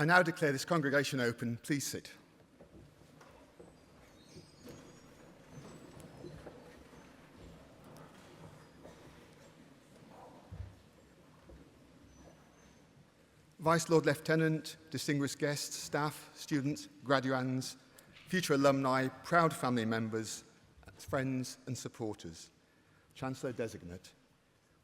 I now declare this congregation open. Please sit. Vice Lord Lieutenant, distinguished guests, staff, students, graduands, future alumni, proud family members, friends and supporters, Chancellor Designate.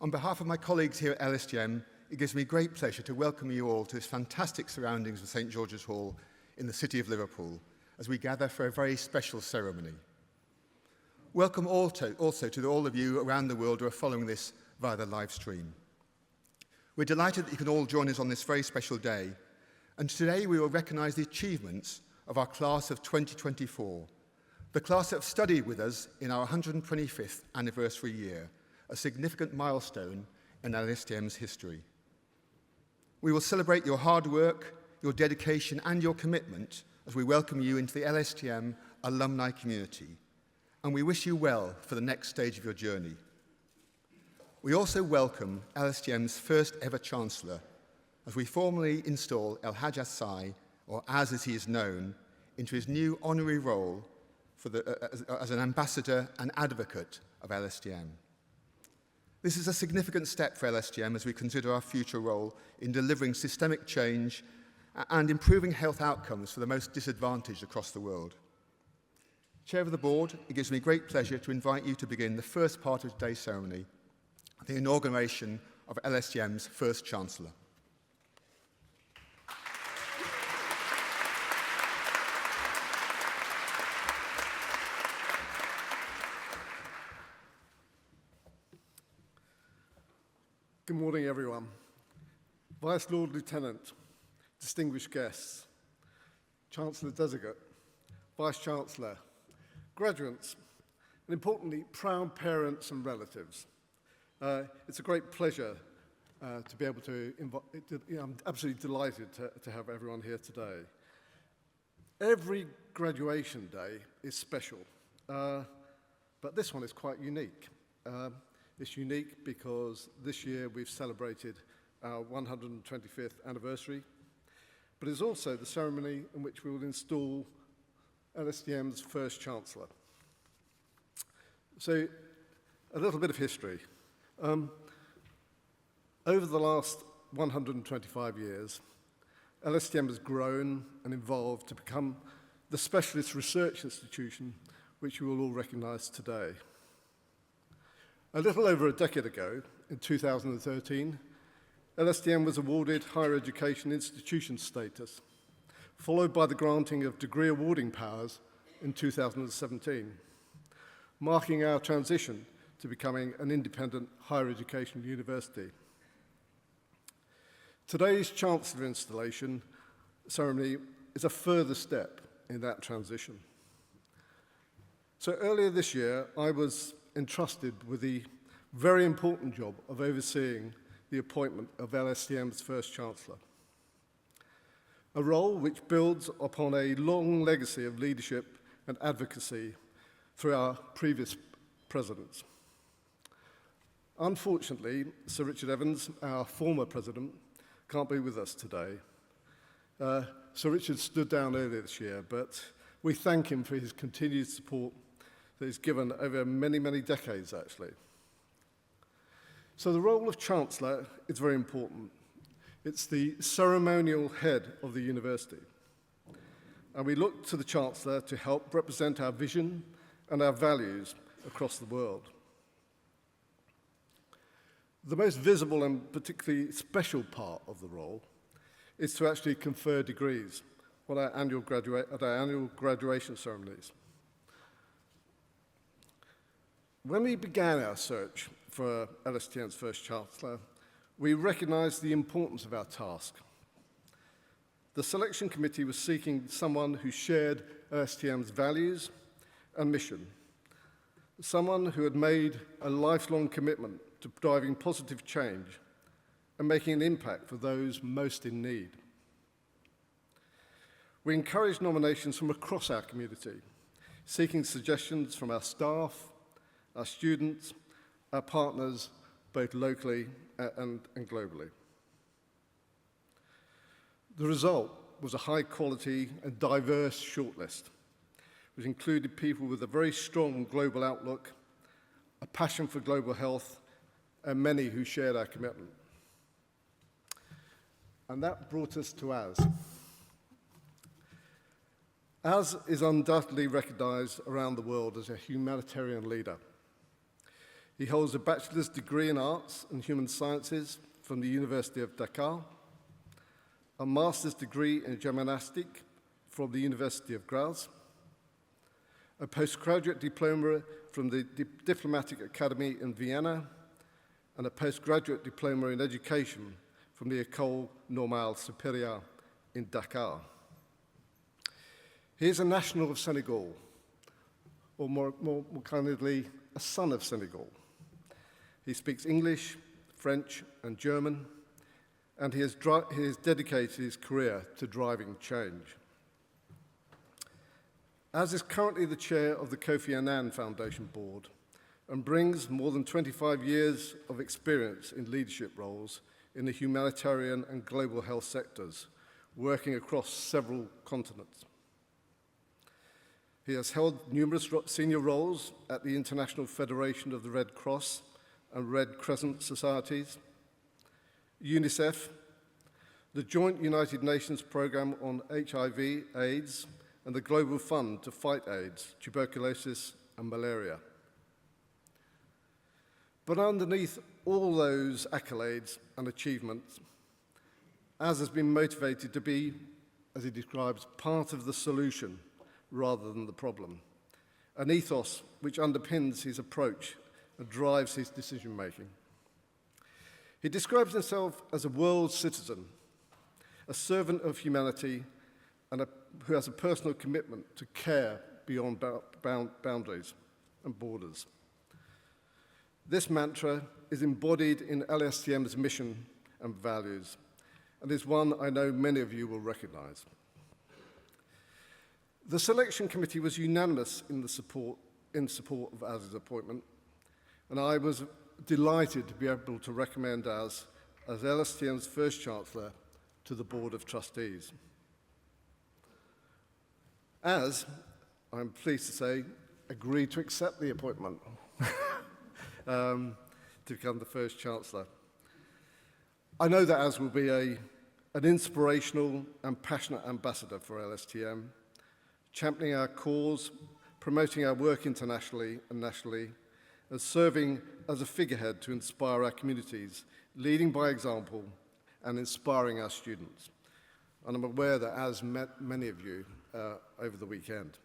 On behalf of my colleagues here at LSTM, it gives me great pleasure to welcome you all to this fantastic surroundings of St. George's Hall in the city of Liverpool as we gather for a very special ceremony. Welcome also to all of you around the world who are following this via the live stream. We're delighted that you can all join us on this very special day, And today we will recognise the achievements of our class of 2024, the class that have studied with us in our 125th anniversary year, a significant milestone in LSTM's history. We will celebrate your hard work, your dedication and your commitment as we welcome you into the LSTM alumni community, and we wish you well for the next stage of your journey. We also welcome LSTM's first ever Chancellor as we formally install El Haj Asai, or as he is known, into his new honorary role as an ambassador and advocate of LSTM. This is a significant step for LSTM as we consider our future role in delivering systemic change and improving health outcomes for the most disadvantaged across the world. Chair of the Board, it gives me great pleasure to invite you to begin the first part of today's ceremony, the inauguration of LSTM's first Chancellor. Good morning, everyone. Vice Lord Lieutenant, distinguished guests, Chancellor Designate, Vice Chancellor, graduates, and importantly, proud parents and relatives. It's a great pleasure to be able to invite, I'm absolutely delighted to have everyone here today. Every graduation day is special, but this one is quite unique. It's unique because this year we've celebrated our 125th anniversary, but it's also the ceremony in which we will install LSTM's first Chancellor. So, a little bit of history. Over the last 125 years, LSTM has grown and evolved to become the specialist research institution which you will all recognise today. A little over a decade ago, in 2013, LSTM was awarded higher education institution status, followed by the granting of degree awarding powers in 2017, marking our transition to becoming an independent higher education university. Today's Chancellor installation ceremony is a further step in that transition. So earlier this year, I was entrusted with the very important job of overseeing the appointment of LSTM's first Chancellor, a role which builds upon a long legacy of leadership and advocacy through our previous presidents. Unfortunately, Sir Richard Evans, our former president, can't be with us today. Sir Richard stood down earlier this year, but we thank him for his continued support that he's given over many, many decades, actually. So the role of Chancellor is very important. It's the ceremonial head of the university. And we look to the Chancellor to help represent our vision and our values across the world. The most visible and particularly special part of the role is to actually confer degrees at our annual graduation ceremonies. When we began our search for LSTM's first Chancellor, we recognised the importance of our task. The selection committee was seeking someone who shared LSTM's values and mission, someone who had made a lifelong commitment to driving positive change and making an impact for those most in need. We encouraged nominations from across our community, seeking suggestions from our staff, our students, our partners, both locally and globally. The result was a high-quality and diverse shortlist, which included people with a very strong global outlook, a passion for global health, and many who shared our commitment. And that brought us to Az. Az is undoubtedly recognized around the world as a humanitarian leader. He holds a bachelor's degree in arts and human sciences from the University of Dakar, a master's degree in gymnastics from the University of Graz, a postgraduate diploma from the Diplomatic Academy in Vienna, and a postgraduate diploma in education from the École Normale Supérieure in Dakar. He is a national of Senegal, or more candidly, a son of Senegal. He speaks English, French, and German, and he has dedicated his career to driving change. Az is currently the chair of the Kofi Annan Foundation Board and brings more than 25 years of experience in leadership roles in the humanitarian and global health sectors, working across several continents. He has held numerous senior roles at the International Federation of the Red Cross and Red Crescent Societies, UNICEF, the Joint United Nations Programme on HIV, AIDS, and the Global Fund to fight AIDS, tuberculosis, and malaria. But underneath all those accolades and achievements, Az has been motivated to be, as he describes, part of the solution rather than the problem, an ethos which underpins his approach and drives his decision-making. He describes himself as a world citizen, a servant of humanity, and who has a personal commitment to care beyond boundaries and borders. This mantra is embodied in LSTM's mission and values, and is one I know many of you will recognise. The selection committee was unanimous in support of Az's appointment, and I was delighted to be able to recommend Az as LSTM's first Chancellor to the Board of Trustees. Az, I'm pleased to say, agreed to accept the appointment to become the first Chancellor. I know that Az will be an inspirational and passionate ambassador for LSTM, championing our cause, promoting our work internationally and nationally, and serving as a figurehead to inspire our communities, leading by example and inspiring our students. And I'm aware that Az met many of you over the weekend.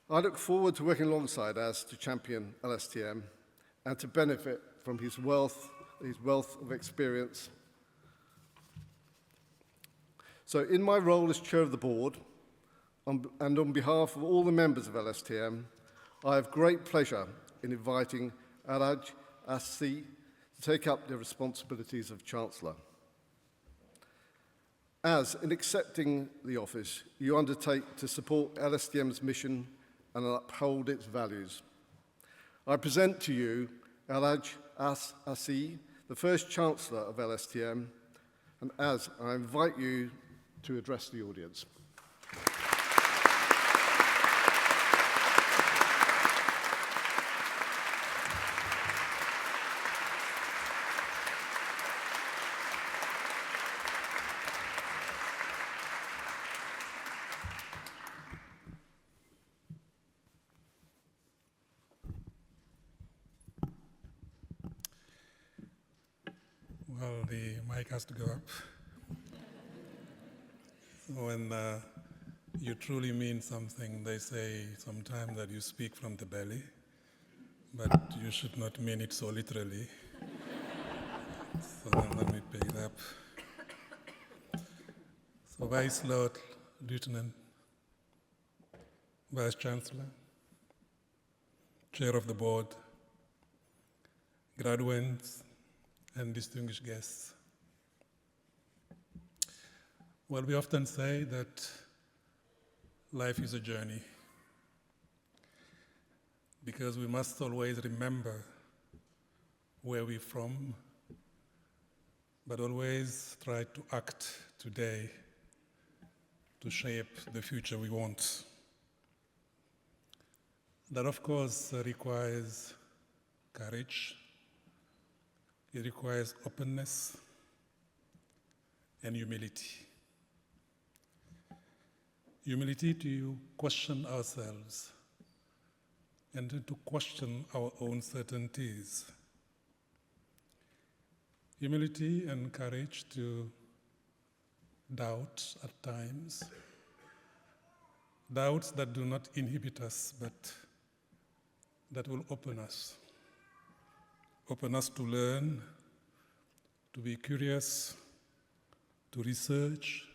I look forward to working alongside Az to champion LSTM and to benefit from his wealth of experience. So in my role as chair of the board, and on behalf of all the members of LSTM, I have great pleasure in inviting Alhaj Assi to take up the responsibilities of Chancellor. As, in accepting the office, you undertake to support LSTM's mission and uphold its values. I present to you Alhaj Assi, the first Chancellor of LSTM, and Az, I invite you to address the audience. Well, the mic has to go up. When you truly mean something, they say sometimes that you speak from the belly, but you should not mean it so literally. So then let me pick it up. So Vice Lord, Lieutenant, Vice Chancellor, Chair of the Board, graduates, and distinguished guests. Well, we often say that life is a journey because we must always remember where we're from, but always try to act today to shape the future we want. That, of course, requires courage. It requires openness and humility. Humility to question ourselves and to question our own certainties. Humility and courage to doubt at times. Doubts that do not inhibit us, but that will open us. Open us to learn, to be curious, to research,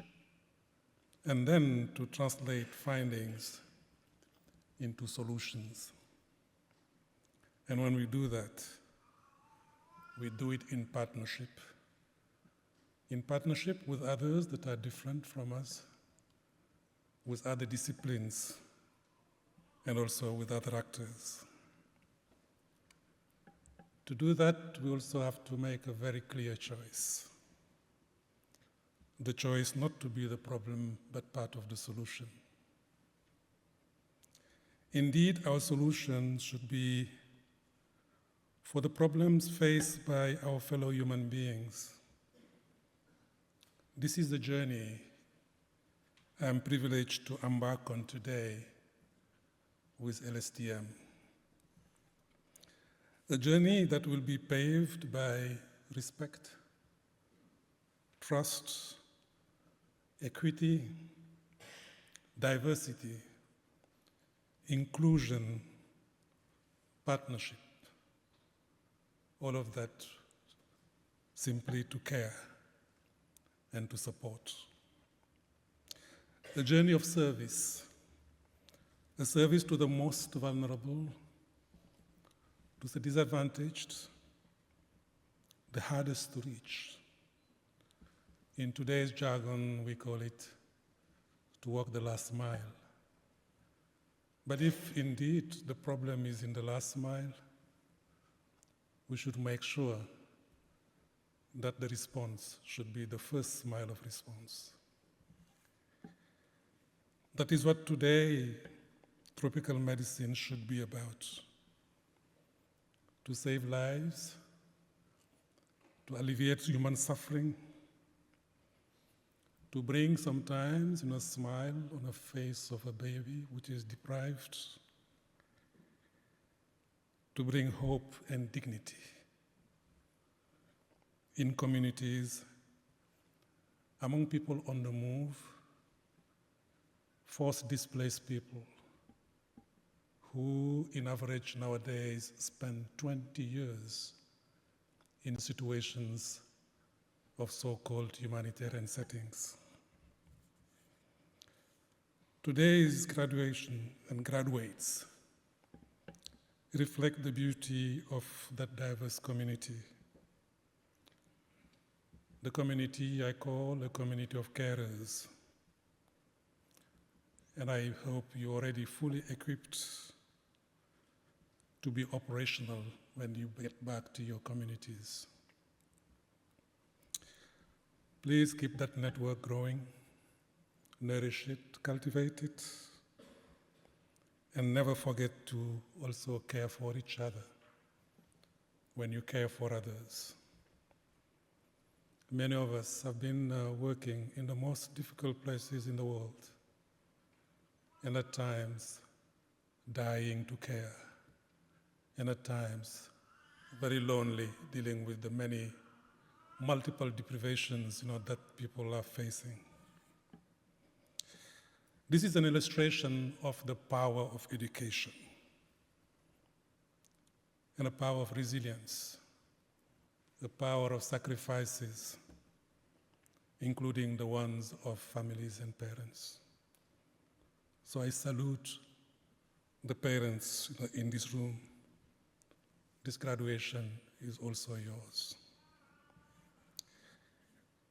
and then to translate findings into solutions. And when we do that, we do it in partnership with others that are different from us, with other disciplines, and also with other actors. To do that, we also have to make a very clear choice. The choice not to be the problem, but part of the solution. Indeed, our solution should be for the problems faced by our fellow human beings. This is the journey I'm privileged to embark on today with LSTM. A journey that will be paved by respect, trust, equity, diversity, inclusion, partnership, all of that simply to care and to support. A journey of service, a service to the most vulnerable, to the disadvantaged, the hardest to reach. In today's jargon, we call it to walk the last mile. But if indeed the problem is in the last mile, we should make sure that the response should be the first mile of response. That is what today tropical medicine should be about. To save lives, to alleviate human suffering, to bring sometimes a smile on the face of a baby which is deprived, to bring hope and dignity in communities, among people on the move, forced displaced people who, in average nowadays, spend 20 years in situations of so-called humanitarian settings. Today's graduation and graduates reflect the beauty of that diverse community. The community I call a community of carers. And I hope you're already fully equipped to be operational when you get back to your communities. Please keep that network growing, nourish it, cultivate it, and never forget to also care for each other when you care for others. Many of us have been working in the most difficult places in the world, and at times dying to care, and at times very lonely, dealing with the many multiple deprivations that people are facing. This is an illustration of the power of education and the power of resilience, the power of sacrifices, including the ones of families and parents. So I salute the parents in this room. This graduation is also yours.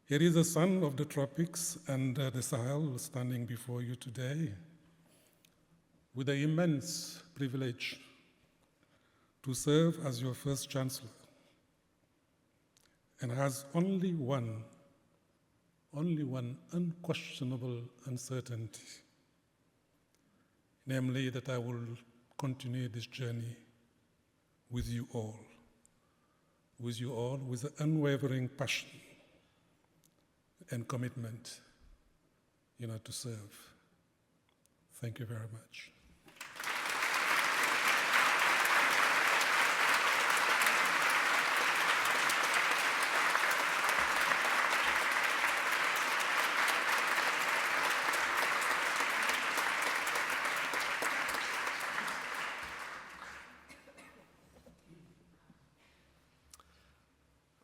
Here is the son of the tropics and the Sahel standing before you today with the immense privilege to serve as your first Chancellor, and has only one unquestionable uncertainty, namely that I will continue this journey with you all with an unwavering passion and commitment, to serve. Thank you very much.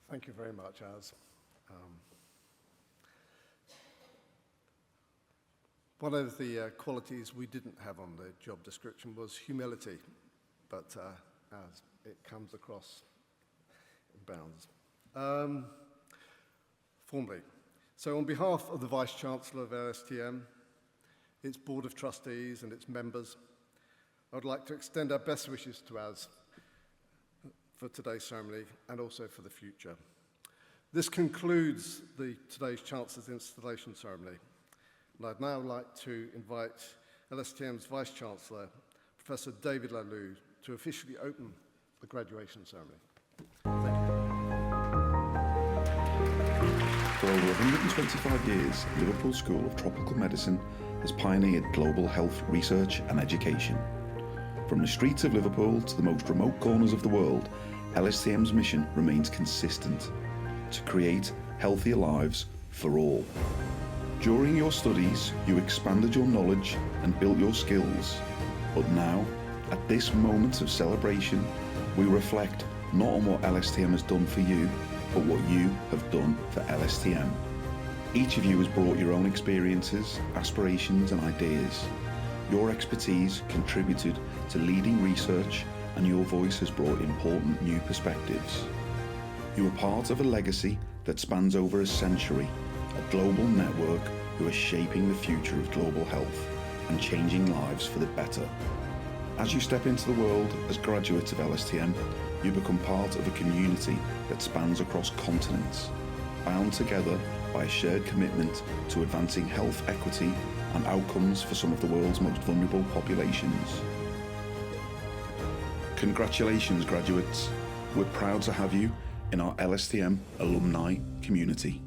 Thank you very much, Az. One of the qualities we didn't have on the job description was humility, but as it comes across in bounds. Formally. So on behalf of the Vice-Chancellor of LSTM, its Board of Trustees and its members, I would like to extend our best wishes to Az for today's ceremony and also for the future. This concludes today's Chancellor's installation ceremony. And I'd now like to invite LSTM's Vice-Chancellor, Professor David Lalou, to officially open the graduation ceremony. Thank you. For over 125 years, Liverpool School of Tropical Medicine has pioneered global health research and education. From the streets of Liverpool to the most remote corners of the world, LSTM's mission remains consistent: to create healthier lives for all. During your studies, you expanded your knowledge and built your skills. But now, at this moment of celebration, we reflect not on what LSTM has done for you, but what you have done for LSTM. Each of you has brought your own experiences, aspirations and ideas. Your expertise contributed to leading research, and your voice has brought important new perspectives. You are part of a legacy that spans over a century, a global network who are shaping the future of global health and changing lives for the better. As you step into the world as graduates of LSTM, you become part of a community that spans across continents, bound together by a shared commitment to advancing health equity and outcomes for some of the world's most vulnerable populations. Congratulations, graduates. We're proud to have you in our LSTM alumni community.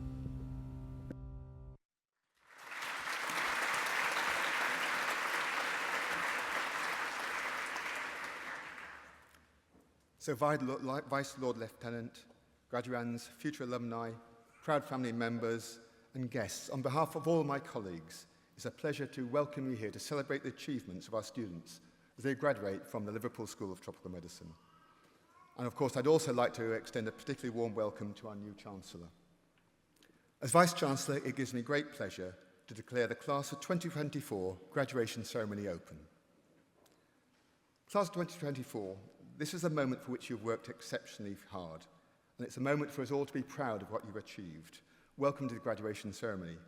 So Vice Lord Lieutenant, graduands, future alumni, proud family members and guests, on behalf of all my colleagues, it's a pleasure to welcome you here to celebrate the achievements of our students as they graduate from the Liverpool School of Tropical Medicine. And of course, I'd also like to extend a particularly warm welcome to our new Chancellor. As Vice-Chancellor, it gives me great pleasure to declare the Class of 2024 graduation ceremony open. Class of 2024, this is a moment for which you've worked exceptionally hard, and it's a moment for us all to be proud of what you've achieved. Welcome to the graduation ceremony.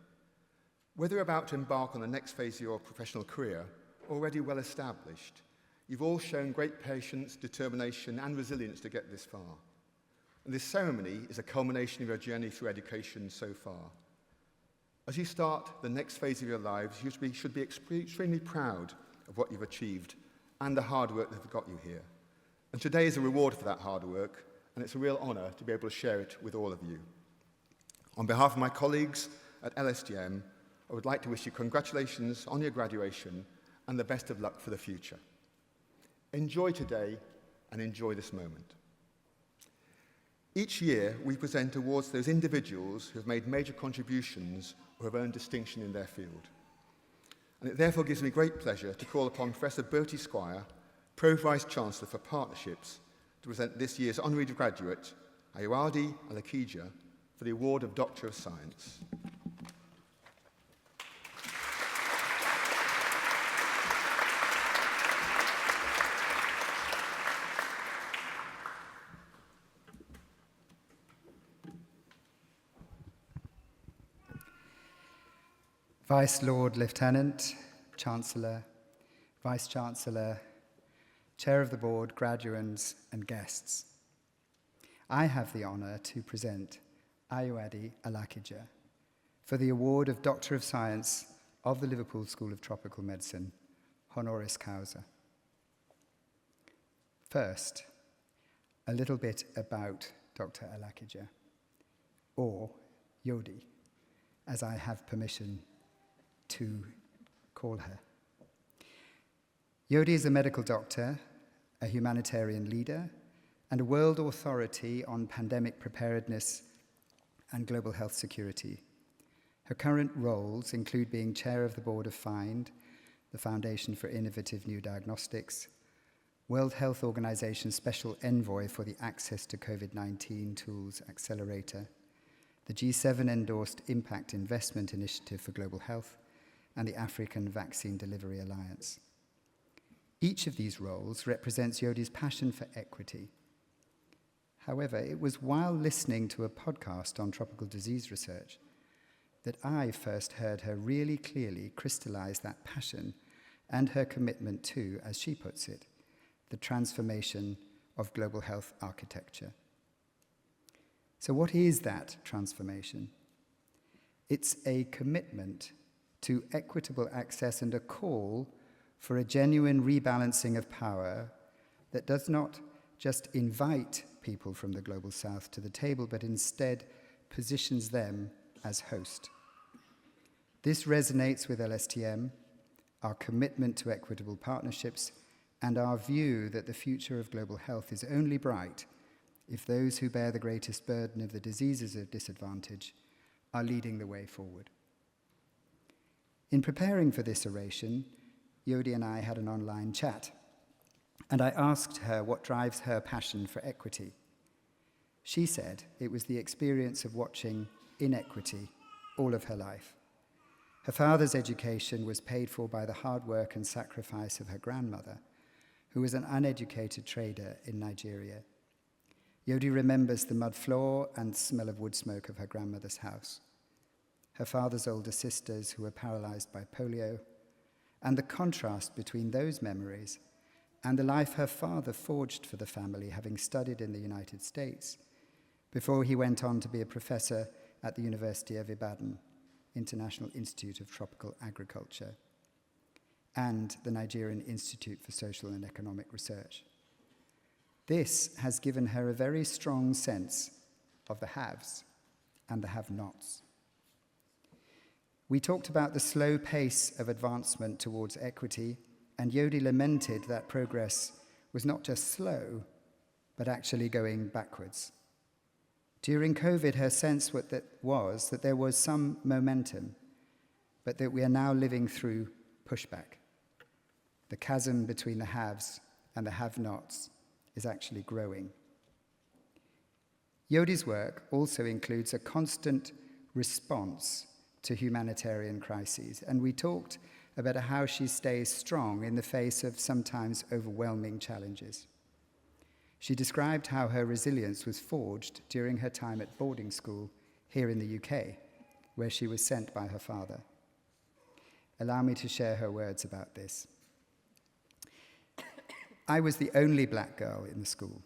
Whether you're about to embark on the next phase of your professional career, already well established, you've all shown great patience, determination, and resilience to get this far. And this ceremony is a culmination of your journey through education so far. As you start the next phase of your lives, you should be extremely proud of what you've achieved and the hard work that has got you here. And today is a reward for that hard work, and it's a real honour to be able to share it with all of you. On behalf of my colleagues at LSTM, I would like to wish you congratulations on your graduation and the best of luck for the future. Enjoy today and enjoy this moment. Each year, we present awards to those individuals who have made major contributions or have earned distinction in their field. And it therefore gives me great pleasure to call upon Professor Bertie Squire, Pro Vice-Chancellor for Partnerships, to present this year's honorary graduate, Ayawadi Alakija, for the award of Doctor of Science. Vice Lord Lieutenant, Chancellor, Vice-Chancellor, Chair of the Board, graduands and guests. I have the honour to present Ayawadi Alakija for the award of Doctor of Science of the Liverpool School of Tropical Medicine, honoris causa. First, a little bit about Dr. Alakija, or Yodi, as I have permission to call her. Yodi is a medical doctor, a humanitarian leader, and a world authority on pandemic preparedness and global health security. Her current roles include being chair of the board of FIND, the Foundation for Innovative New Diagnostics, World Health Organization Special Envoy for the Access to COVID-19 Tools Accelerator, the G7-endorsed Impact Investment Initiative for Global Health, and the African Vaccine Delivery Alliance. Each of these roles represents Yodi's passion for equity. However, it was while listening to a podcast on tropical disease research that I first heard her really clearly crystallize that passion and her commitment to, as she puts it, the transformation of global health architecture. So what is that transformation? It's a commitment to equitable access and a call for a genuine rebalancing of power that does not just invite people from the global south to the table, but instead positions them as host. This resonates with LSTM, our commitment to equitable partnerships, and our view that the future of global health is only bright if those who bear the greatest burden of the diseases of disadvantage are leading the way forward. In preparing for this oration, Yodi and I had an online chat, and I asked her what drives her passion for equity. She said it was the experience of watching inequity all of her life. Her father's education was paid for by the hard work and sacrifice of her grandmother, who was an uneducated trader in Nigeria. Yodi remembers the mud floor and smell of wood smoke of her grandmother's house, her father's older sisters who were paralyzed by polio, and the contrast between those memories and the life her father forged for the family, having studied in the United States, before he went on to be a professor at the University of Ibadan, International Institute of Tropical Agriculture, and the Nigerian Institute for Social and Economic Research. This has given her a very strong sense of the haves and the have-nots. We talked about the slow pace of advancement towards equity, and Yodi lamented that progress was not just slow, but actually going backwards. During COVID, her sense was that there was some momentum, but that we are now living through pushback. The chasm between the haves and the have-nots is actually growing. Yodi's work also includes a constant response to humanitarian crises, and we talked about how she stays strong in the face of sometimes overwhelming challenges. She described how her resilience was forged during her time at boarding school here in the UK, where she was sent by her father. Allow me to share her words about this. I was the only black girl in the school.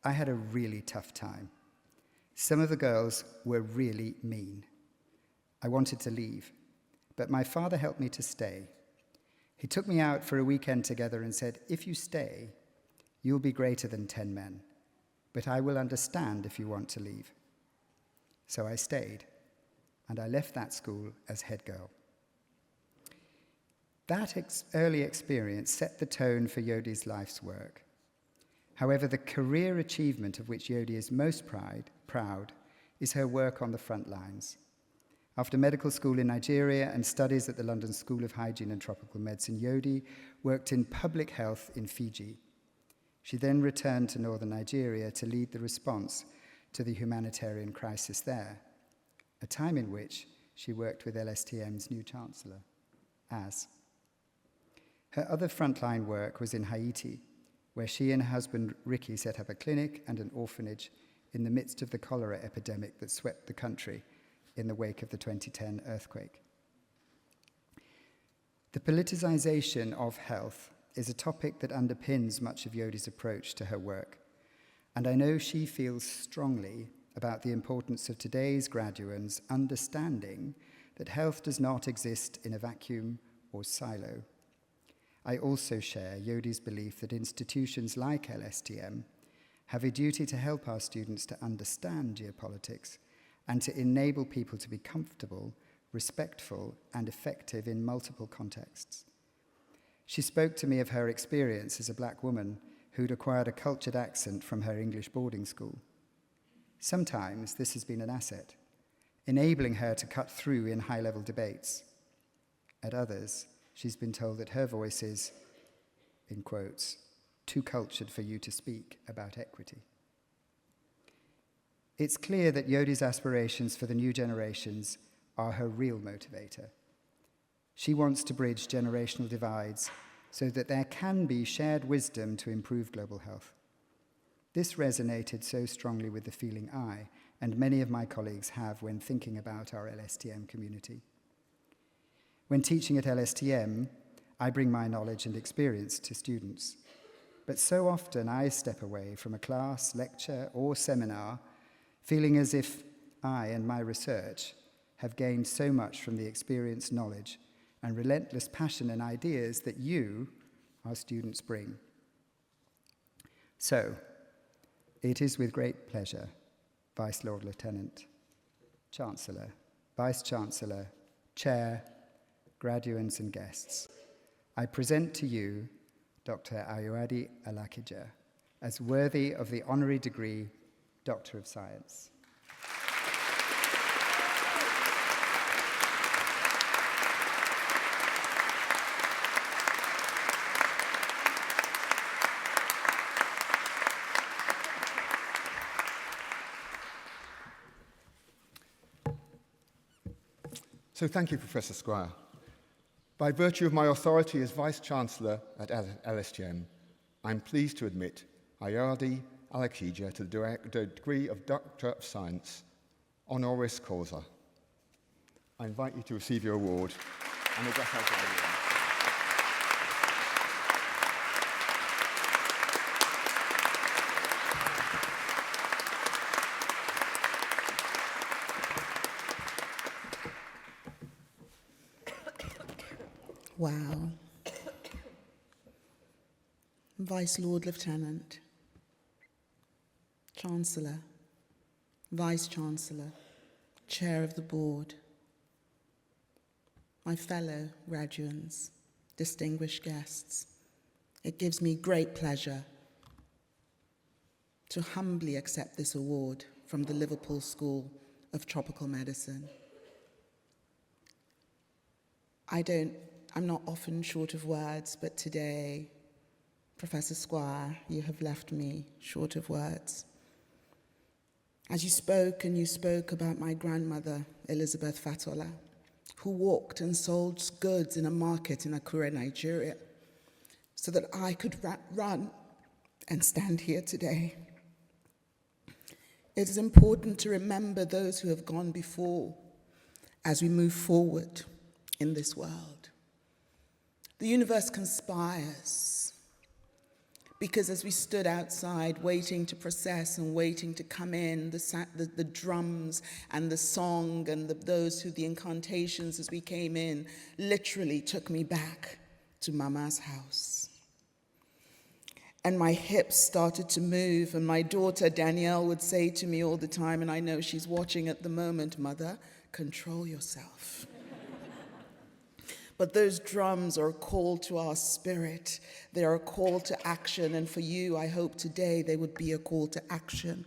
I had a really tough time. Some of the girls were really mean. I wanted to leave, but my father helped me to stay. He took me out for a weekend together and said, "If you stay, you'll be greater than 10 men, but I will understand if you want to leave." So I stayed, and I left that school as head girl. That early experience set the tone for Yodi's life's work. However, the career achievement of which Yodi is most proud is her work on the front lines. After medical school in Nigeria and studies at the London School of Hygiene and Tropical Medicine, Yodi worked in public health in Fiji. She then returned to northern Nigeria to lead the response to the humanitarian crisis there, a time in which she worked with LSTM's new Chancellor, Az. Her other frontline work was in Haiti, where she and her husband Ricky set up a clinic and an orphanage in the midst of the cholera epidemic that swept the country in the wake of the 2010 earthquake. The politicization of health is a topic that underpins much of Yodi's approach to her work, and I know she feels strongly about the importance of today's graduates understanding that health does not exist in a vacuum or silo. I also share Yodi's belief that institutions like LSTM have a duty to help our students to understand geopolitics and to enable people to be comfortable, respectful, and effective in multiple contexts. She spoke to me of her experience as a black woman who'd acquired a cultured accent from her English boarding school. Sometimes this has been an asset, enabling her to cut through in high-level debates. At others, she's been told that her voice is, in quotes, too cultured for you to speak about equity. It's clear that Yodi's aspirations for the new generations are her real motivator. She wants to bridge generational divides so that there can be shared wisdom to improve global health. This resonated so strongly with the feeling I and many of my colleagues have when thinking about our LSTM community. When teaching at LSTM, I bring my knowledge and experience to students. But so often I step away from a class, lecture, or seminar feeling as if I and my research have gained so much from the experience, knowledge, and relentless passion and ideas that you, our students, bring. So, it is with great pleasure, Vice Lord Lieutenant, Chancellor, Vice-Chancellor, Chair, graduates and guests, I present to you Dr. Ayuadi Alakija as worthy of the honorary degree Doctor of Science. So thank you, Professor Squire. By virtue of my authority as Vice-Chancellor at LSTM, I'm pleased to admit Ayadi Alakija to the degree of Doctor of Science, honoris causa. I invite you to receive your award and address our gathering. Wow. Vice Lord Lieutenant, Chancellor, Vice-Chancellor, Chair of the Board, my fellow graduates, distinguished guests, it gives me great pleasure to humbly accept this award from the Liverpool School of Tropical Medicine. I'm not often short of words, but today, Professor Squire, you have left me short of words. As you spoke about my grandmother, Elizabeth Fatola, who walked and sold goods in a market in Akure, Nigeria, so that I could run and stand here today. It is important to remember those who have gone before as we move forward in this world. The universe conspires because as we stood outside waiting to process and waiting to come in, the drums and the song and those who the incantations as we came in literally took me back to Mama's house. And my hips started to move, and my daughter Danielle would say to me all the time, and I know she's watching at the moment, "Mother, control yourself." But those drums are a call to our spirit. They are a call to action. And for you, I hope today they would be a call to action.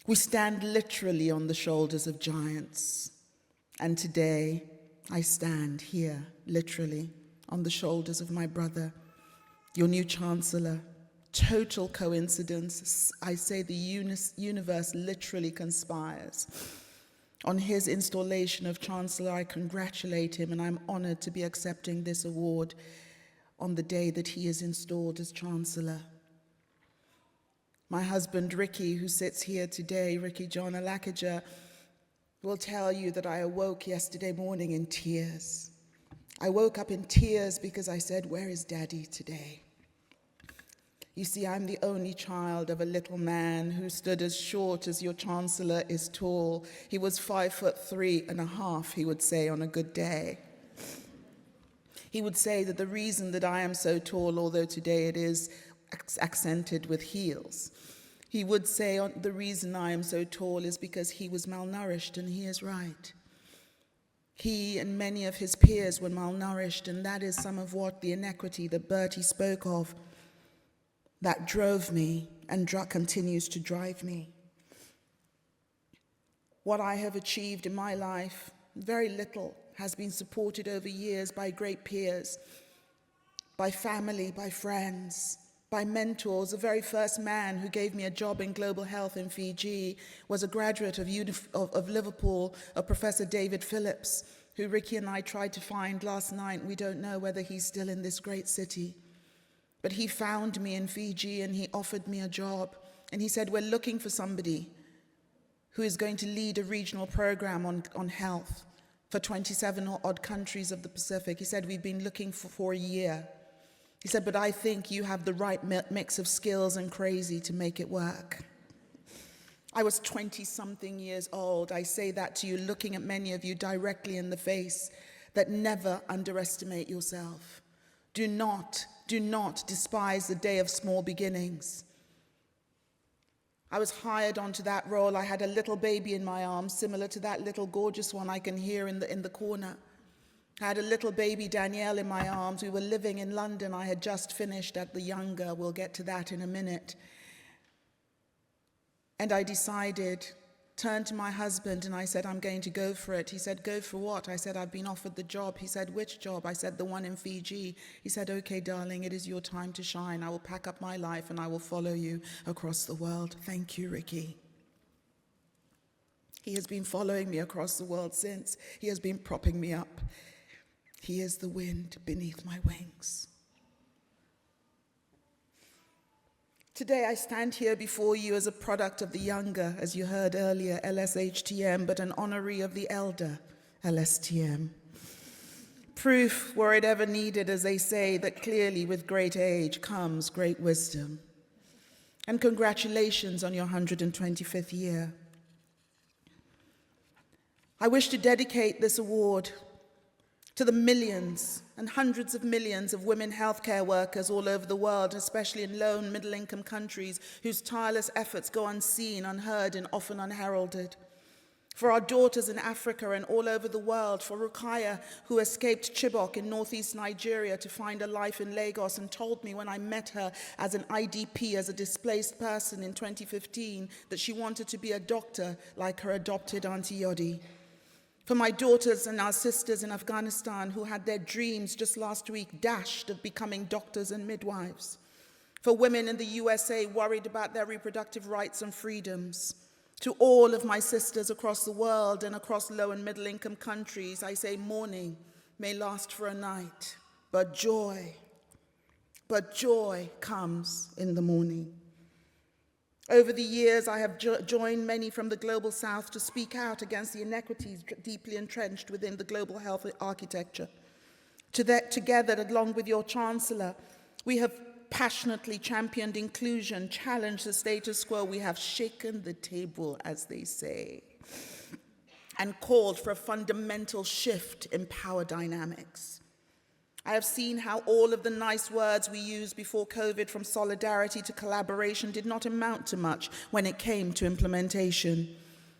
We stand literally on the shoulders of giants. And today, I stand here, literally, on the shoulders of my brother, your new Chancellor. Total coincidence. I say the universe literally conspires. On his installation of Chancellor, I congratulate him, and I'm honored to be accepting this award on the day that he is installed as Chancellor. My husband, Ricky, who sits here today, Ricky John Alakija, will tell you that I awoke yesterday morning in tears. I woke up in tears because I said, "Where is Daddy today?" You see, I'm the only child of a little man who stood as short as your Chancellor is tall. He was 5'3.5", he would say on a good day. He would say that the reason that I am so tall, although today it is accented with heels, he would say the reason I am so tall is because he was malnourished, and he is right. He and many of his peers were malnourished, and that is some of what the inequity that Bertie spoke of that drove me and continues to drive me. What I have achieved in my life, very little, has been supported over years by great peers, by family, by friends, by mentors. The very first man who gave me a job in global health in Fiji was a graduate of Liverpool, Professor David Phillips, who Ricky and I tried to find last night. We don't know whether he's still in this great city. But he found me in Fiji and he offered me a job. And he said, we're looking for somebody who is going to lead a regional program on health for 27 odd countries of the Pacific. He said, we've been looking for a year. He said, but I think you have the right mix of skills and crazy to make it work. I was 20-something years old. I say that to you, looking at many of you directly in the face, that never underestimate yourself. Do not despise the day of small beginnings. I was hired onto that role. I had a little baby in my arms, similar to that little gorgeous one I can hear in the corner. I had a little baby, Danielle, in my arms. We were living in London. I had just finished at the Younger. We'll get to that in a minute. And I decided, turned to my husband and I said, I'm going to go for it. He said, go for what? I said, I've been offered the job. He said, which job? I said, the one in Fiji. He said, okay, darling, it is your time to shine. I will pack up my life and I will follow you across the world. Thank you, Ricky. He has been following me across the world since. He has been propping me up. He is the wind beneath my wings. Today I stand here before you as a product of the Younger, as you heard earlier, LSTM, but an honoree of the elder, LSTM. Proof, were it ever needed, as they say, that clearly with great age comes great wisdom. And congratulations on your 125th year. I wish to dedicate this award to the millions and hundreds of millions of women healthcare workers all over the world, especially in low and middle-income countries, whose tireless efforts go unseen, unheard, and often unheralded. For our daughters in Africa and all over the world, for Rukaya, who escaped Chibok in northeast Nigeria to find a life in Lagos and told me when I met her as an IDP, as a displaced person in 2015, that she wanted to be a doctor like her adopted Auntie Yodi. For my daughters and our sisters in Afghanistan who had their dreams just last week dashed of becoming doctors and midwives. For women in the USA worried about their reproductive rights and freedoms. To all of my sisters across the world and across low and middle income countries, I say mourning may last for a night, but joy comes in the morning. Over the years, I have joined many from the global south to speak out against the inequities deeply entrenched within the global health architecture. Together, along with your Chancellor, we have passionately championed inclusion, challenged the status quo. We have shaken the table, as they say, and called for a fundamental shift in power dynamics. I have seen how all of the nice words we used before COVID, from solidarity to collaboration, did not amount to much when it came to implementation.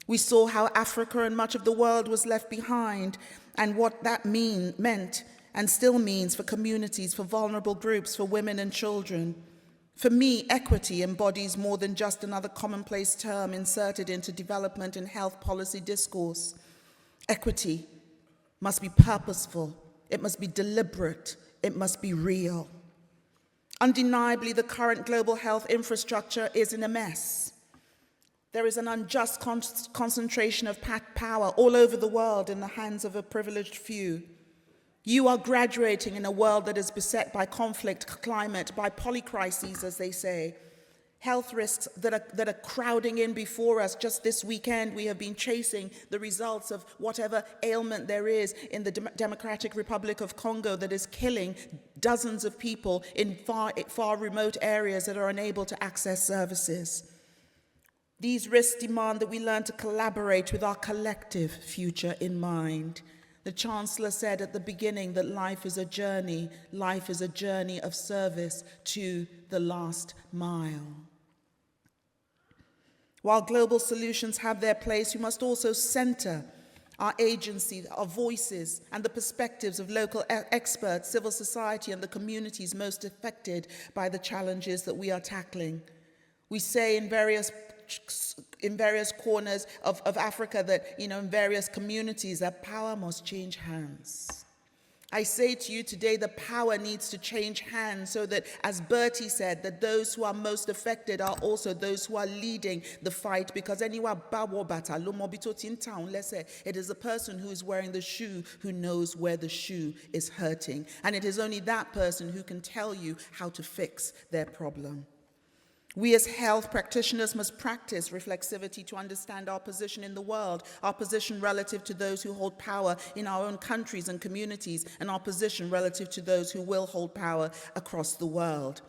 We saw how Africa and much of the world was left behind, and what that meant and still means for communities, for vulnerable groups, for women and children. For me, equity embodies more than just another commonplace term inserted into development and health policy discourse. Equity must be purposeful. It must be deliberate. It must be real. Undeniably, the current global health infrastructure is in a mess. There is an unjust concentration of power all over the world in the hands of a privileged few. You are graduating in a world that is beset by conflict, climate, by polycrises, as they say. Health risks that are crowding in before us. Just this weekend, we have been chasing the results of whatever ailment there is in the Democratic Republic of Congo that is killing dozens of people in far remote areas that are unable to access services. These risks demand that we learn to collaborate with our collective future in mind. The Chancellor said at the beginning that life is a journey of service to the last mile. While global solutions have their place, we must also center our agency, our voices, and the perspectives of local experts, civil society, and the communities most affected by the challenges that we are tackling. We say in various corners of Africa that, in various communities, that power must change hands. I say to you today, the power needs to change hands so that, as Bertie said, that those who are most affected are also those who are leading the fight. Because it is the person who is wearing the shoe who knows where the shoe is hurting. And it is only that person who can tell you how to fix their problem. We as health practitioners must practice reflexivity to understand our position in the world, our position relative to those who hold power in our own countries and communities, and our position relative to those who will hold power across the world.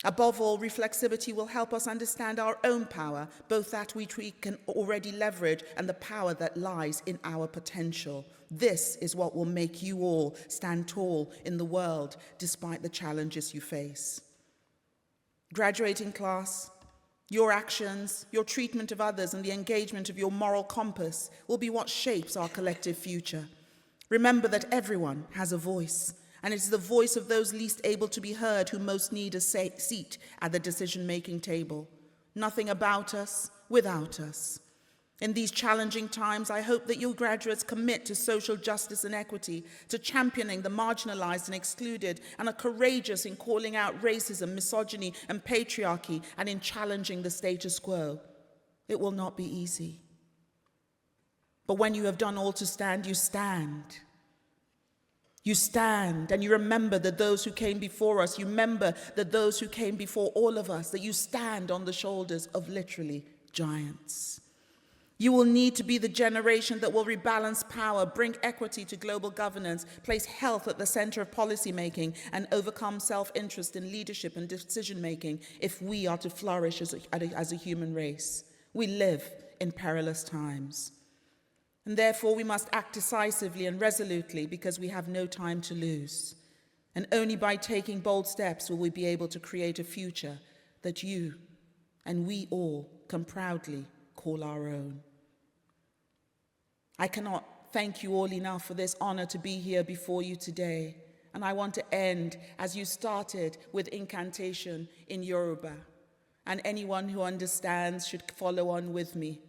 Above all, reflexivity will help us understand our own power, both that which we can already leverage and the power that lies in our potential. This is what will make you all stand tall in the world despite the challenges you face. Graduating class, your actions, your treatment of others, and the engagement of your moral compass will be what shapes our collective future. Remember that everyone has a voice, and it is the voice of those least able to be heard who most need a seat at the decision-making table. Nothing about us without us. In these challenging times, I hope that you graduates commit to social justice and equity, to championing the marginalized and excluded, and are courageous in calling out racism, misogyny, and patriarchy, and in challenging the status quo. It will not be easy. But when you have done all to stand, you stand. You stand, and you remember that those who came before us, you remember that those who came before all of us, that you stand on the shoulders of literally giants. You will need to be the generation that will rebalance power, bring equity to global governance, place health at the center of policymaking, and overcome self-interest in leadership and decision-making if we are to flourish as a human race. We live in perilous times. And therefore, we must act decisively and resolutely because we have no time to lose. And only by taking bold steps will we be able to create a future that you and we all can proudly call our own. I cannot thank you all enough for this honor to be here before you today. And I want to end as you started with incantation in Yoruba. And anyone who understands should follow on with me.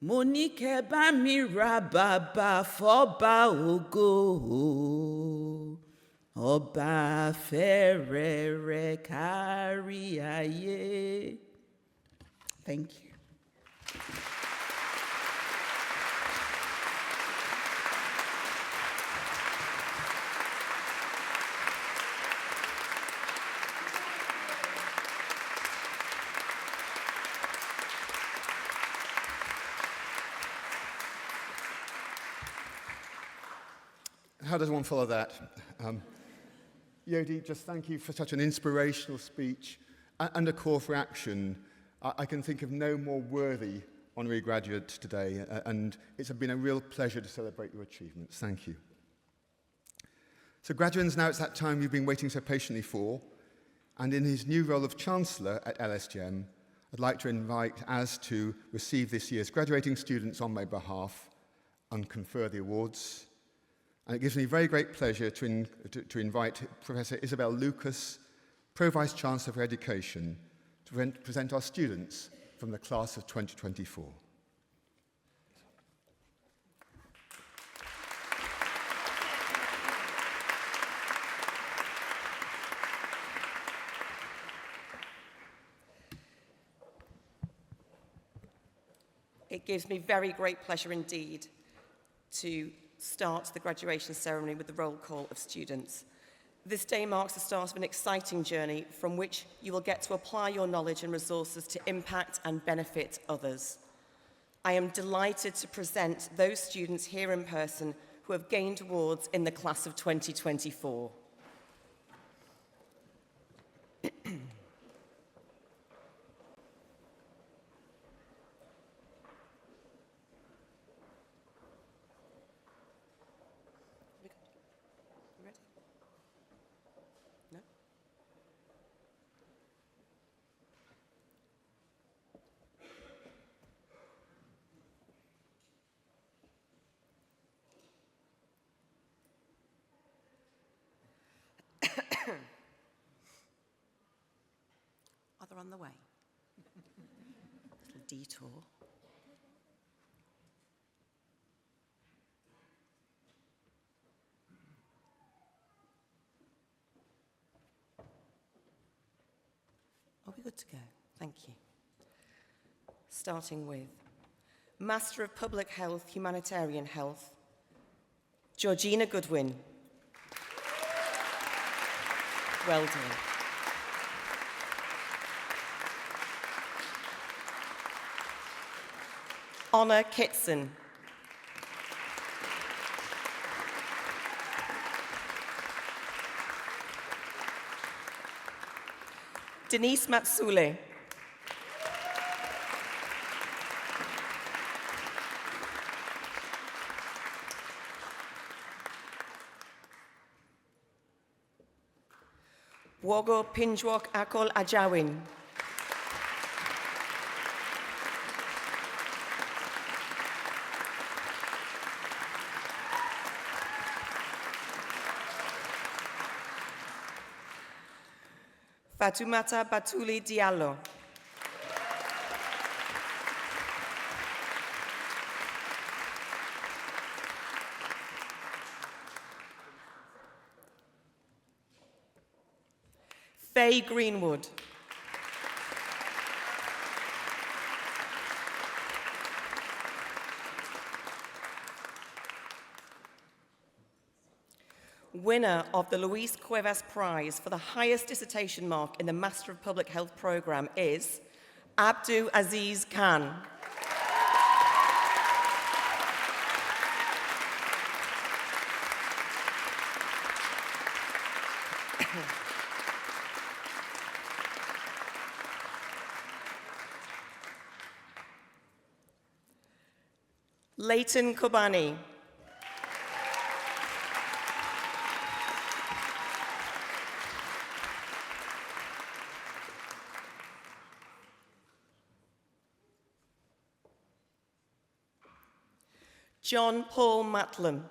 Monike ba mi ra baba foba ogo. Oba ferere kari aye. Thank you. How does one follow that? Yodi, just thank you for such an inspirational speech and a call for action. I can think of no more worthy honorary graduate today, and it's been a real pleasure to celebrate your achievements. Thank you. So graduates, now it's that time you've been waiting so patiently for, and in his new role of Chancellor at LSTM, I'd like to invite Az to receive this year's graduating students on my behalf and confer the awards. And it gives me very great pleasure to invite Professor Isabel Lucas, Pro-Vice Chancellor for Education, to present our students from the class of 2024. It gives me very great pleasure indeed to start the graduation ceremony with the roll call of students. This day marks the start of an exciting journey from which you will get to apply your knowledge and resources to impact and benefit others. I am delighted to present those students here in person who have gained awards in the class of 2024. They're on the way. Little detour. good to go. Thank you. Starting with Master of Public Health, Humanitarian Health, Georgina Goodwin. Well done. Honor Kitson. Denise Matsule. Wogo Pinjwok Akol Ajawin. Fatoumata Batuli Diallo. Faye Greenwood. Winner of the Luis Cuevas Prize for the highest dissertation mark in the Master of Public Health programme is Abdu Aziz Khan. Leighton Kobani. John Paul Matlam.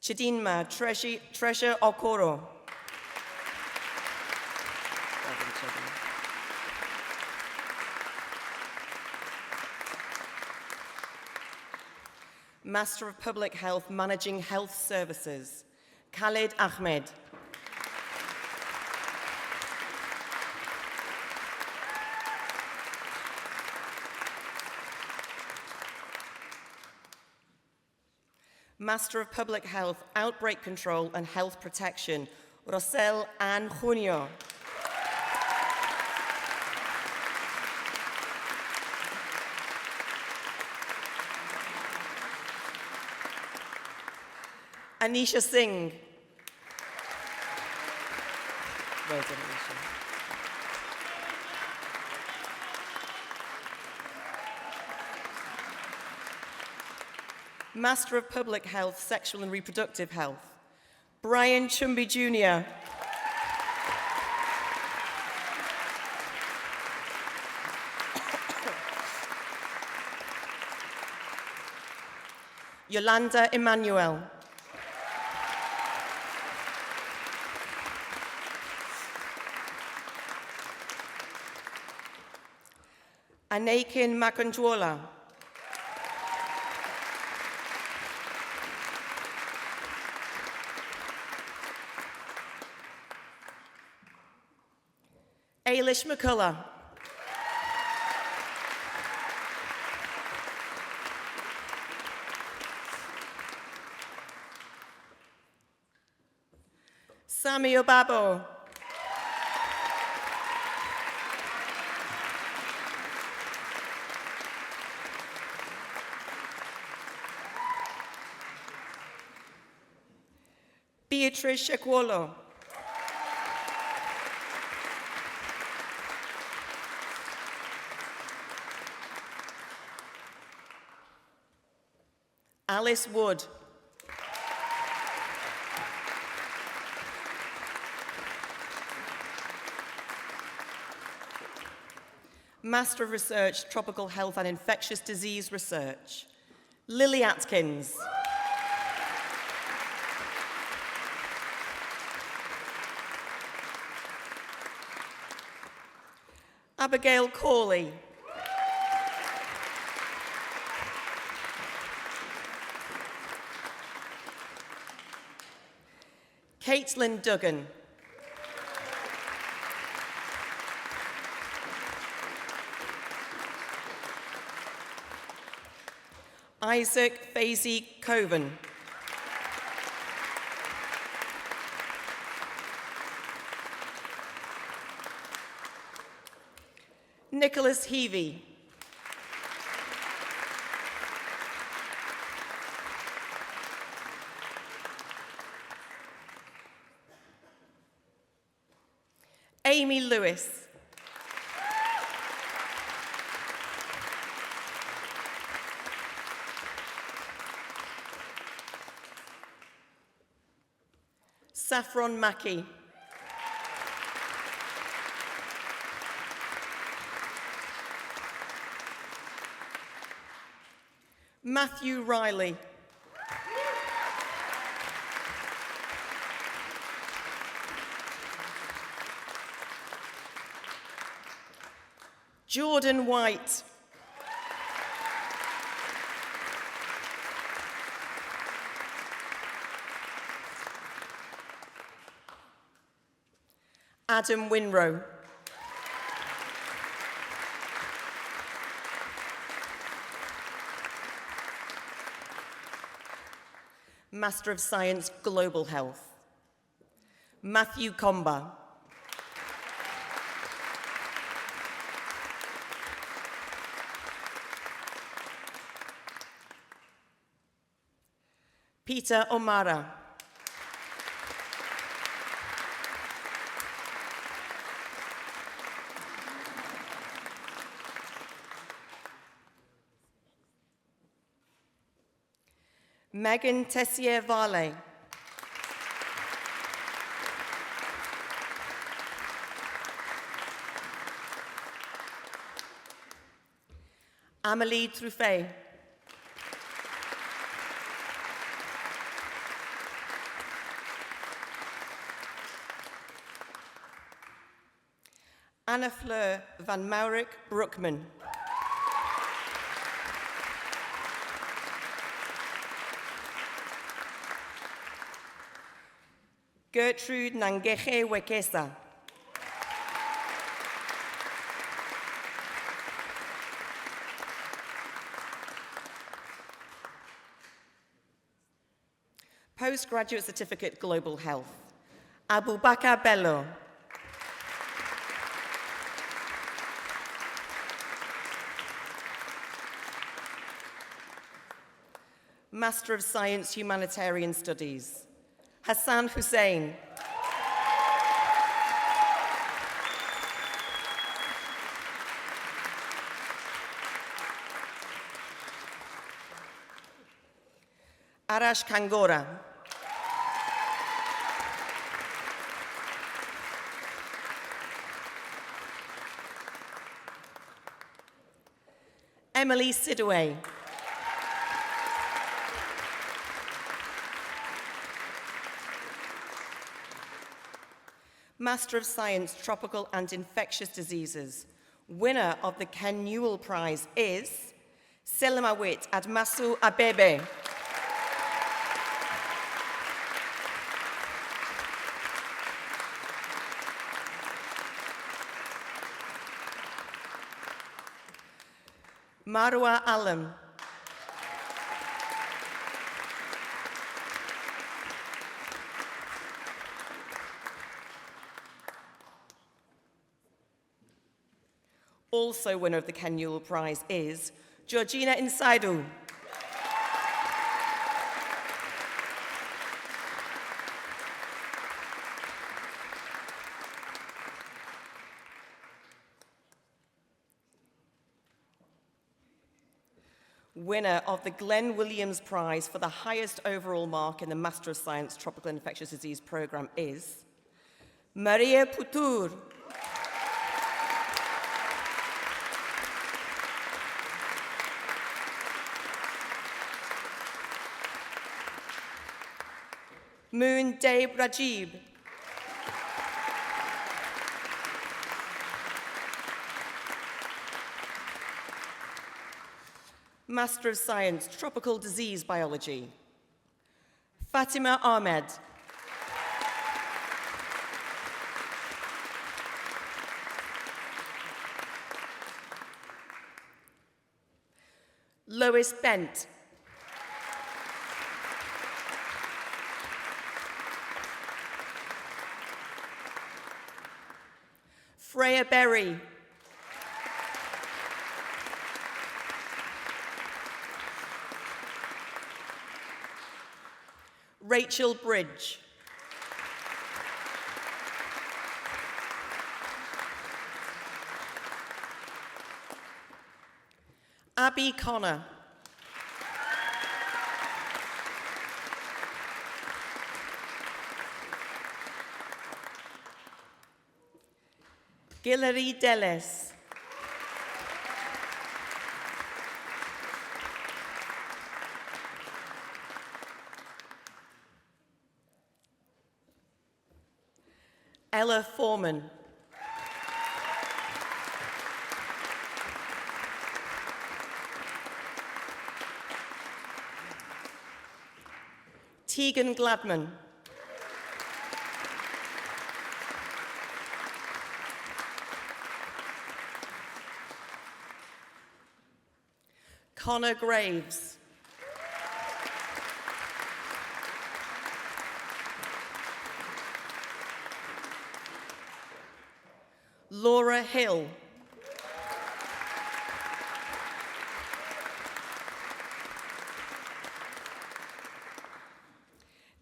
Chidinma Treasure Okoro. Master of Public Health, Managing Health Services, Khalid Ahmed. Master of Public Health, Outbreak Control and Health Protection, Rosel Ann Junio. Anisha Singh. Well done, Anisha. Master of Public Health, Sexual and Reproductive Health, Brian Chumby Jr. Yolanda Emmanuel. Anakin Makanjuola. Ailish McCullough. Sami Obabo. Beatrice Shekwolo. Alice Wood. Master of Research, Tropical Health and Infectious Disease Research, Lily Atkins. Abigail Corley. Caitlin Duggan. Isaac Faisy Coven. Nicholas Heavey. Amy Lewis. Saffron Mackey. Matthew Riley. Jordan White. Adam Winrow. Master of Science, Global Health. Matthew Comba. Peter O'Mara. Megan Tessier Varley. Amélie Truffet. Anna Fleur van Maurik Brookman. Gertrude Nangeche Wekesa. Postgraduate Certificate, Global Health. Abubakar Bello. Master of Science, Humanitarian Studies. Hassan Hussein. Arash Kangora. Emily Sidaway. Master of Science, Tropical and Infectious Diseases. Winner of the Ken Newell Prize is Selimawit Admasu Abebe. Marwa Alam. Also winner of the Ken Newell Prize is Georgina Insaidu. Winner of the Glenn Williams Prize for the highest overall mark in the Master of Science Tropical and Infectious Disease program is Maria Putur. Moon Dave Rajib. Master of Science, Tropical Disease Biology. Fatima Ahmed. Lois Bent. Freya Berry. Rachel Bridge. Abby Connor. Guillory Delis. Ella Foreman. Tegan Gladman. Connor Graves. Laura Hill.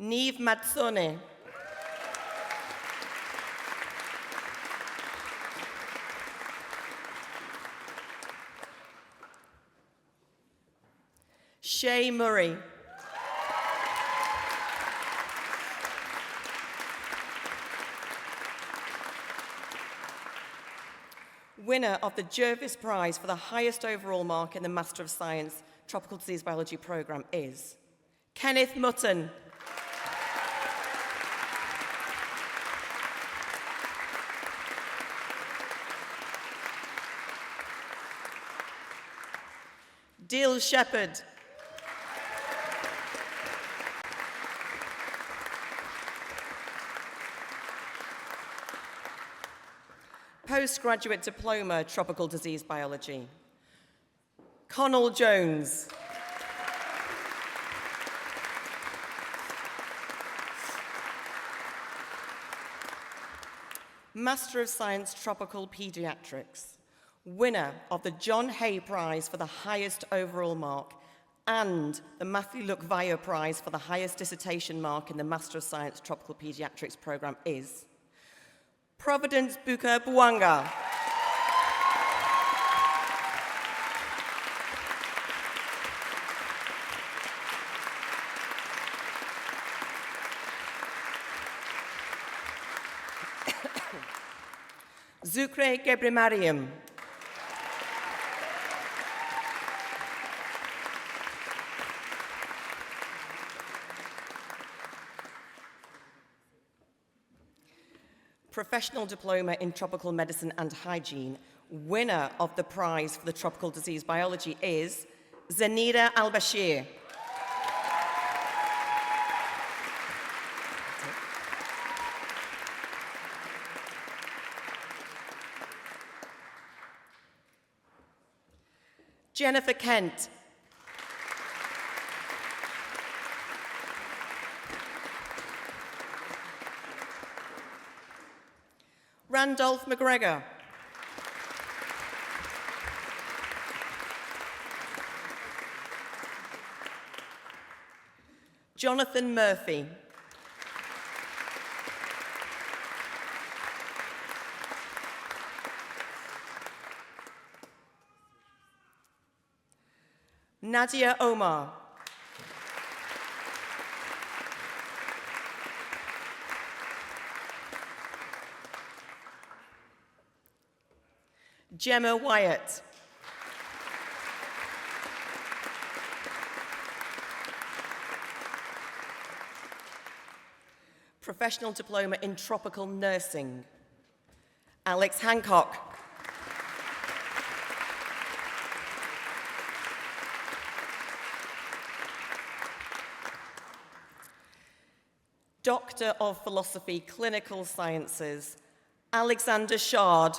Neve Matsone. Shay Murray. Winner of the Jervis Prize for the highest overall mark in the Master of Science Tropical Disease Biology programme is Kenneth Mutton. Dill Shepherd. Postgraduate Diploma Tropical Disease Biology. Connell Jones. Master of Science Tropical Pediatrics. Winner of the John Hay Prize for the highest overall mark and the Matthew Lukvaya Prize for the highest dissertation mark in the Master of Science Tropical Pediatrics program is Providence Buka Buanga. Zukre Gebrimariam. Professional Diploma in Tropical Medicine and Hygiene. Winner of the prize for the Tropical Disease Biology is Zanira Al-Bashir. Jennifer Kent. Randolph McGregor. Jonathan Murphy. Nadia Omar. Gemma Wyatt. Professional Diploma in Tropical Nursing. Alex Hancock. Doctor of Philosophy, Clinical Sciences, Alexander Shard.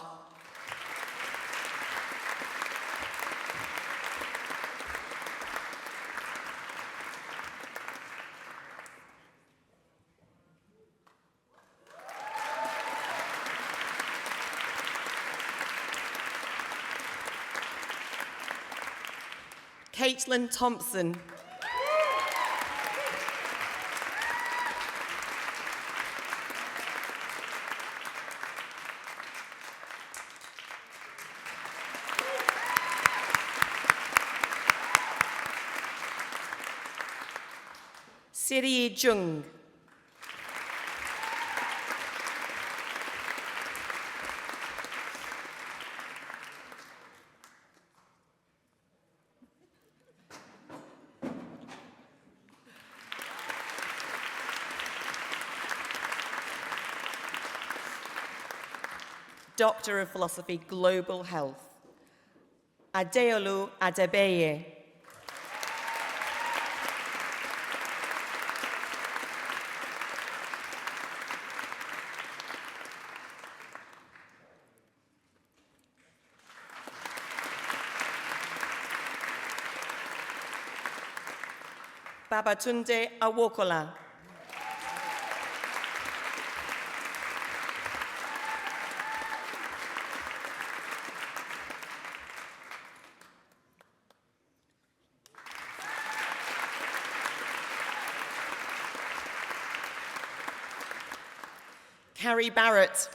Caitlin Thompson. Siri Jung. Doctor of Philosophy, Global Health, Adeolu Adebeye. Babatunde Awokola. Carrie Barrett.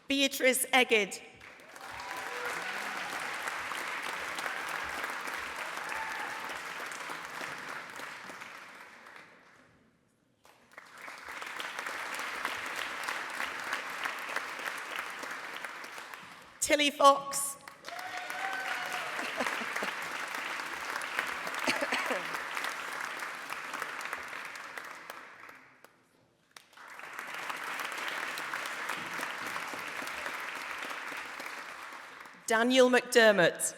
Beatrice Egged. Tilly Fox. Daniel McDermott.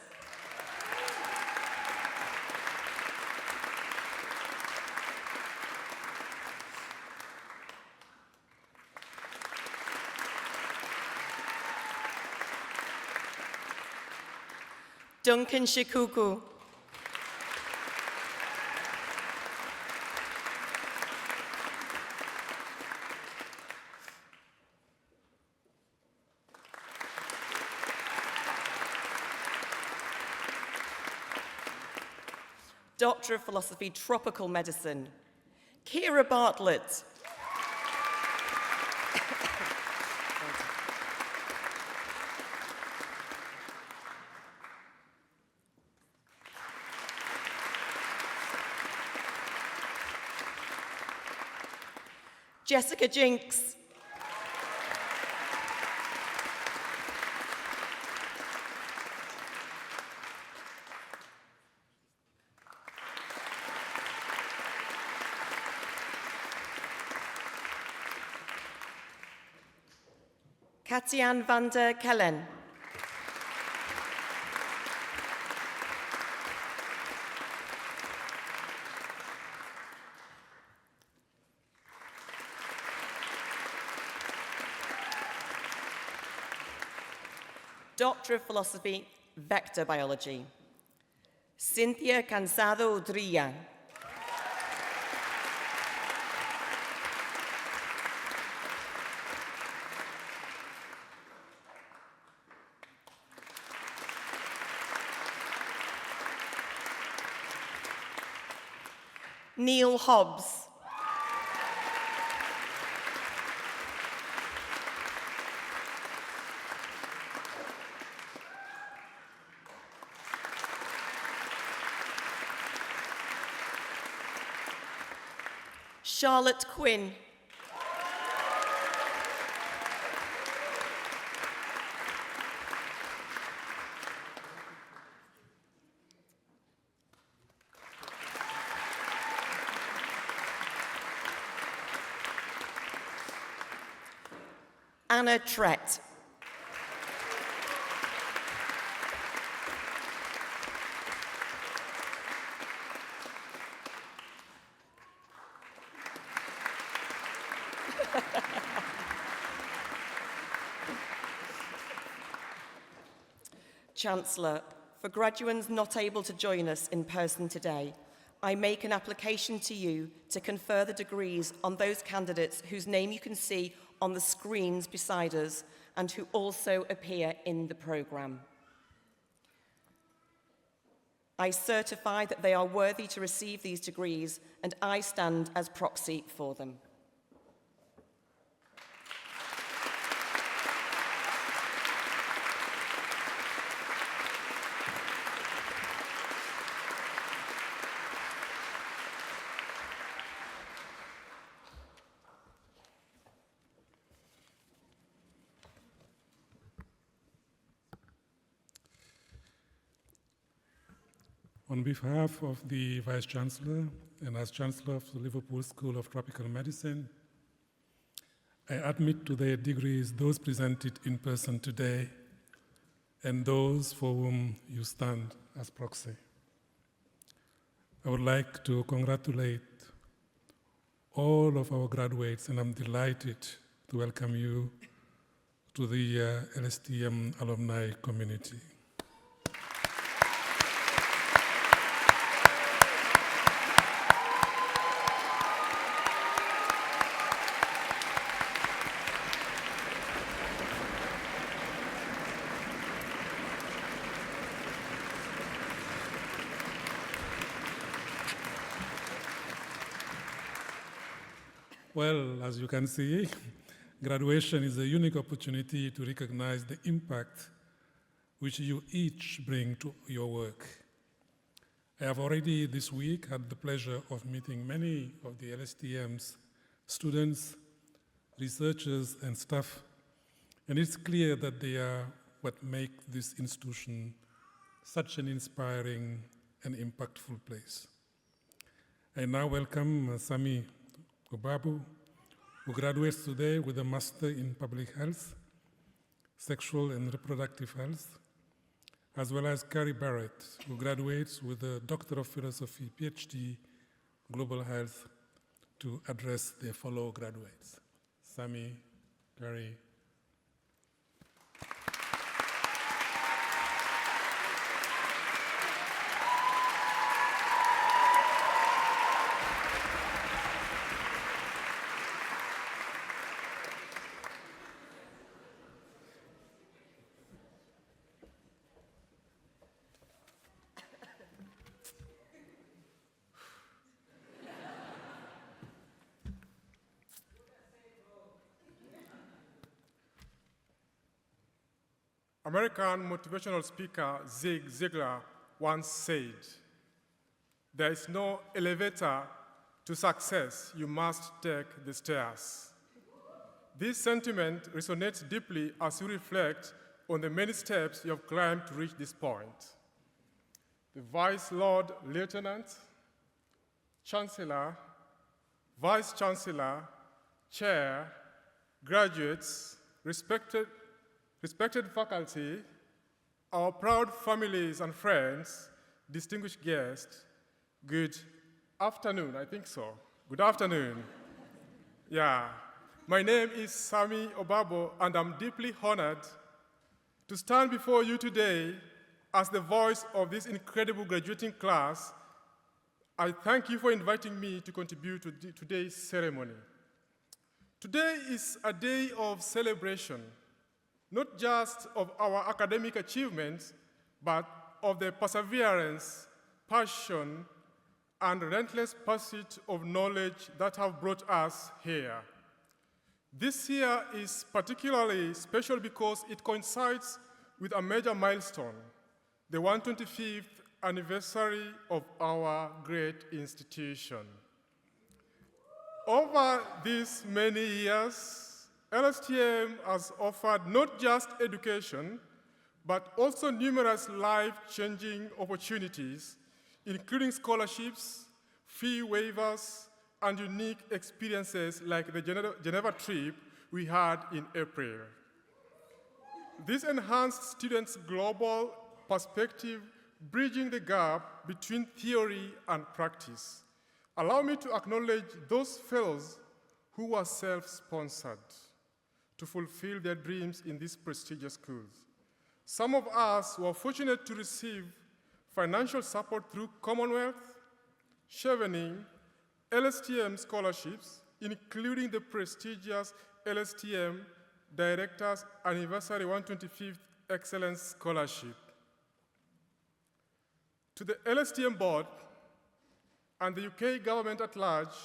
Duncan Shikuku. Doctor of Philosophy, Tropical Medicine, Kira Bartlett. Jessica Jinks. Katian van der Kellen. Doctor of Philosophy, Vector Biology, Cynthia Cansado Udrilla. Neil Hobbs. Charlotte Quinn. Anna Trett. Chancellor, for graduates not able to join us in person today, I make an application to you to confer the degrees on those candidates whose name you can see on the screens beside us and who also appear in the programme. I certify that they are worthy to receive these degrees, and I stand as proxy for them. On behalf of the Vice Chancellor and as Chancellor of the Liverpool School of Tropical Medicine, I admit to their degrees those presented in person today and those for whom you stand as proxy. I would like to congratulate all of our graduates, and I'm delighted to welcome you to the LSTM alumni community. Well, as you can see, graduation is a unique opportunity to recognize the impact which you each bring to your work. I have already this week had the pleasure of meeting many of the LSTM's students, researchers, and staff, and it's clear that they are what make this institution such an inspiring and impactful place. I now welcome Sami Obabu, who graduates today with a Master in Public Health, Sexual and Reproductive Health, as well as Carrie Barrett, who graduates with a Doctor of Philosophy, PhD, Global Health, to address their fellow graduates. Sami, Carrie. American motivational speaker Zig Ziglar once said, "There is no elevator to success, you must take the stairs." This sentiment resonates deeply as you reflect on the many steps you have climbed to reach this point. The Vice Lord Lieutenant, Chancellor, Vice Chancellor, Chair, graduates, respected faculty, our proud families and friends, distinguished guests, good afternoon, I think so. Good afternoon. Yeah, my name is Sami Obabu, and I'm deeply honored to stand before you today as the voice of this incredible graduating class. I thank you for inviting me to contribute to today's ceremony. Today is a day of celebration, not just of our academic achievements, but of the perseverance, passion, and relentless pursuit of knowledge that have brought us here. This year is particularly special because it coincides with a major milestone, the 125th anniversary of our great institution. Over these many years, LSTM has offered not just education, but also numerous life-changing opportunities, including scholarships, fee waivers, and unique experiences like the Geneva trip we had in April. This enhanced students' global perspective, bridging the gap between theory and practice. Allow me to acknowledge those fellows who were self-sponsored to fulfill their dreams in these prestigious schools. Some of us were fortunate to receive financial support through Commonwealth, Chevening, LSTM scholarships, including the prestigious LSTM Director's Anniversary 125th Excellence Scholarship. To the LSTM board and the UK government at large,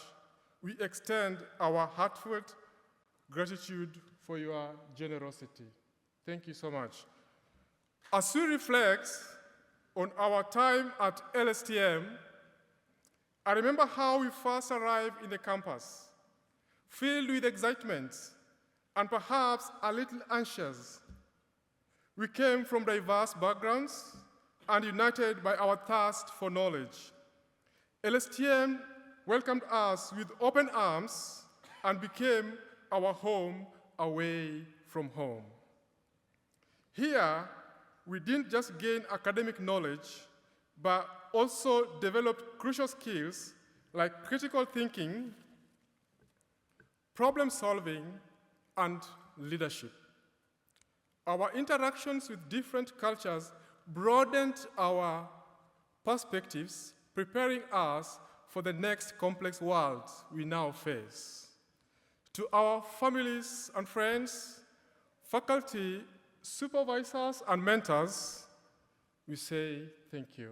we extend our heartfelt gratitude for your generosity. Thank you so much. As we reflect on our time at LSTM, I remember how we first arrived in the campus, filled with excitement and perhaps a little anxious. We came from diverse backgrounds and united by our thirst for knowledge. LSTM welcomed us with open arms and became our home away from home. Here, we didn't just gain academic knowledge, but also developed crucial skills like critical thinking, problem solving, and leadership. Our interactions with different cultures broadened our perspectives, preparing us for the next complex world we now face. To our families and friends, faculty, supervisors, and mentors, we say thank you.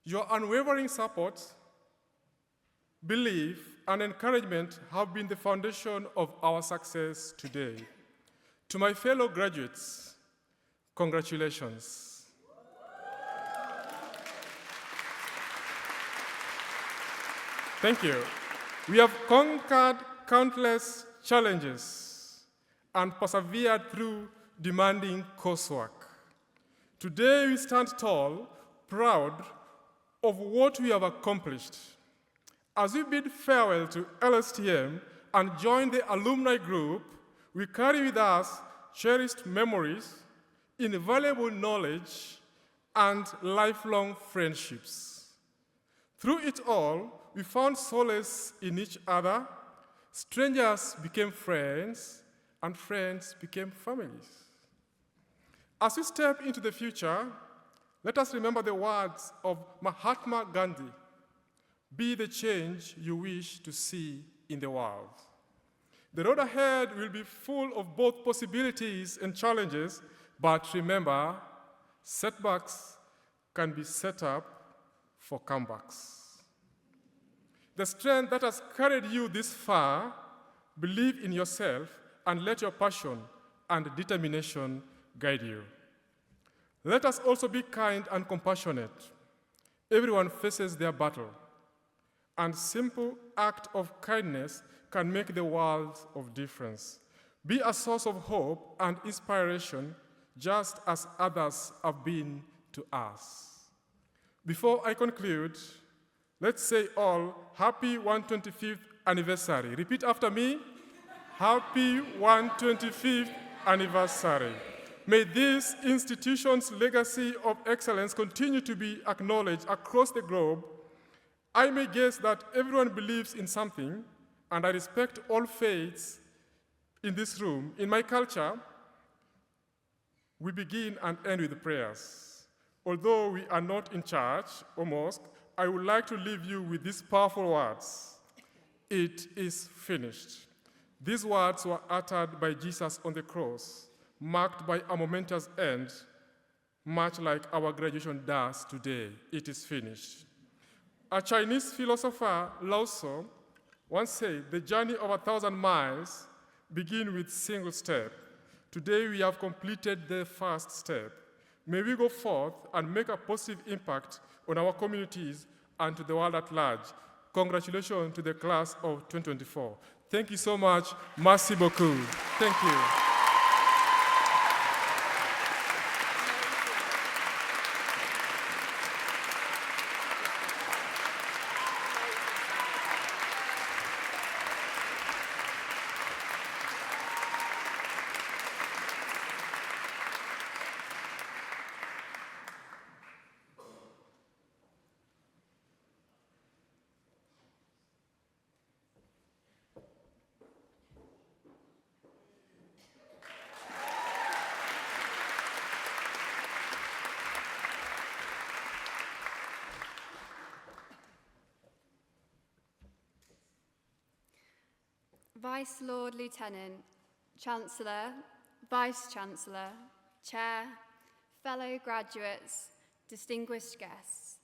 Your unwavering support, belief, and encouragement have been the foundation of our success today. To my fellow graduates, congratulations. Thank you. We have conquered countless challenges and persevered through demanding coursework. Today we stand tall, proud of what we have accomplished. As we bid farewell to LSTM and join the alumni group, we carry with us cherished memories, invaluable knowledge, and lifelong friendships. Through it all, we found solace in each other, strangers became friends, and friends became families. As we step into the future, let us remember the words of Mahatma Gandhi: "Be the change you wish to see in the world." The road ahead will be full of both possibilities and challenges, but remember, setbacks can be set up for comebacks. The strength that has carried you this far, believe in yourself and let your passion and determination guide you. Let us also be kind and compassionate. Everyone faces their battle, and simple act of kindness can make the world of difference. Be a source of hope and inspiration, just as others have been to us. Before I conclude, let's say all, happy 125th anniversary. Repeat after me, happy 125th anniversary. May this institution's legacy of excellence continue to be acknowledged across the globe. I may guess that everyone believes in something, and I respect all faiths in this room. In my culture, we begin and end with prayers. Although we are not in church or mosque, I would like to leave you with these powerful words: "It is finished." These words were uttered by Jesus on the cross, marked by a momentous end, much like our graduation does today. It is finished. A Chinese philosopher, Lao Tzu, once said, "The journey of 1,000 miles begins with a single step." Today we have completed the first step. May we go forth and make a positive impact on our communities and to the world at large. Congratulations to the class of 2024. Thank you so much. Merci beaucoup. Thank you. Vice Lord Lieutenant, Chancellor, Vice-Chancellor, Chair, fellow graduates, distinguished guests,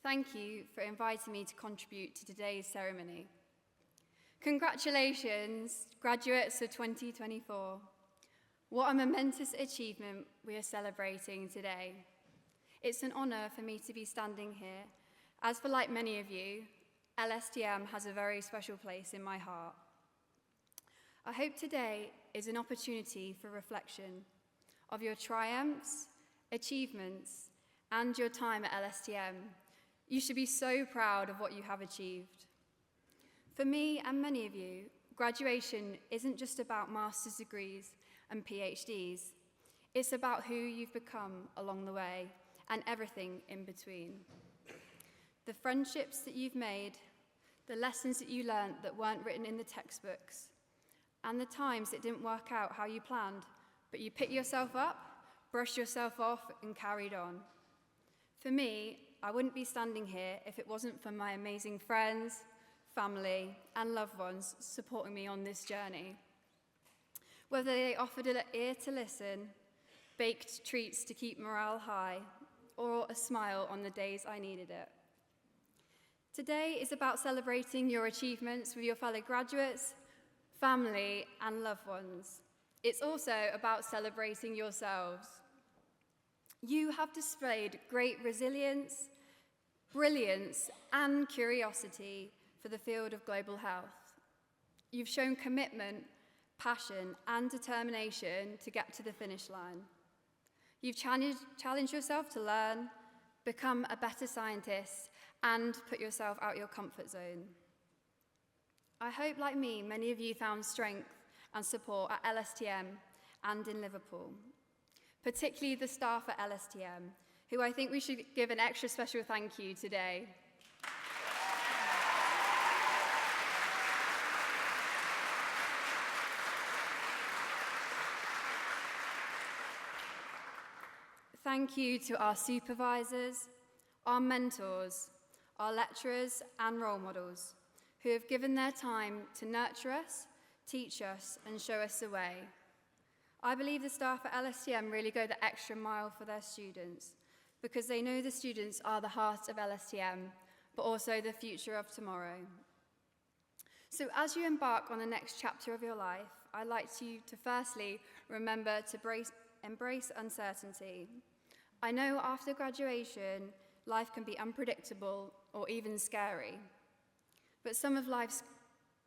thank you for inviting me to contribute to today's ceremony. Congratulations, graduates of 2024. What a momentous achievement we are celebrating today. It's an honour for me to be standing here, as for like many of you, LSTM has a very special place in my heart. I hope today is an opportunity for reflection of your triumphs, achievements, and your time at LSTM. You should be so proud of what you have achieved. For me and many of you, graduation isn't just about master's degrees and PhDs. It's about who you've become along the way and everything in between. The friendships that you've made, the lessons that you learned that weren't written in the textbooks, and the times it didn't work out how you planned, but you picked yourself up, brushed yourself off, and carried on. For me, I wouldn't be standing here if it wasn't for my amazing friends, family, and loved ones supporting me on this journey. Whether they offered an ear to listen, baked treats to keep morale high, or a smile on the days I needed it. Today is about celebrating your achievements with your fellow graduates, family, and loved ones. It's also about celebrating yourselves. You have displayed great resilience, brilliance, and curiosity for the field of global health. You've shown commitment, passion, and determination to get to the finish line. You've challenged yourself to learn, become a better scientist, and put yourself out your comfort zone. I hope, like me, many of you found strength and support at LSTM and in Liverpool, particularly the staff at LSTM, who I think we should give an extra special thank you today. Thank you to our supervisors, our mentors, our lecturers and role models, who have given their time to nurture us, teach us, and show us the way. I believe the staff at LSTM really go the extra mile for their students, because they know the students are the heart of LSTM, but also the future of tomorrow. So as you embark on the next chapter of your life, I'd like you to firstly remember to embrace uncertainty. I know after graduation, life can be unpredictable or even scary. But some of life's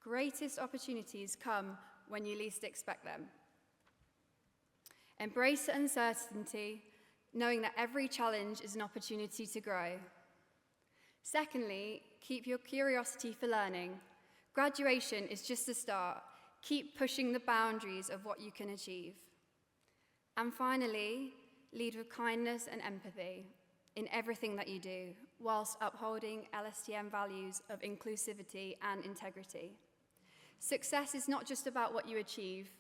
greatest opportunities come when you least expect them. Embrace uncertainty, knowing that every challenge is an opportunity to grow. Secondly, keep your curiosity for learning. Graduation is just the start. Keep pushing the boundaries of what you can achieve. And finally, lead with kindness and empathy in everything that you do, whilst upholding LSTM values of inclusivity and integrity. Success is not just about what you achieve,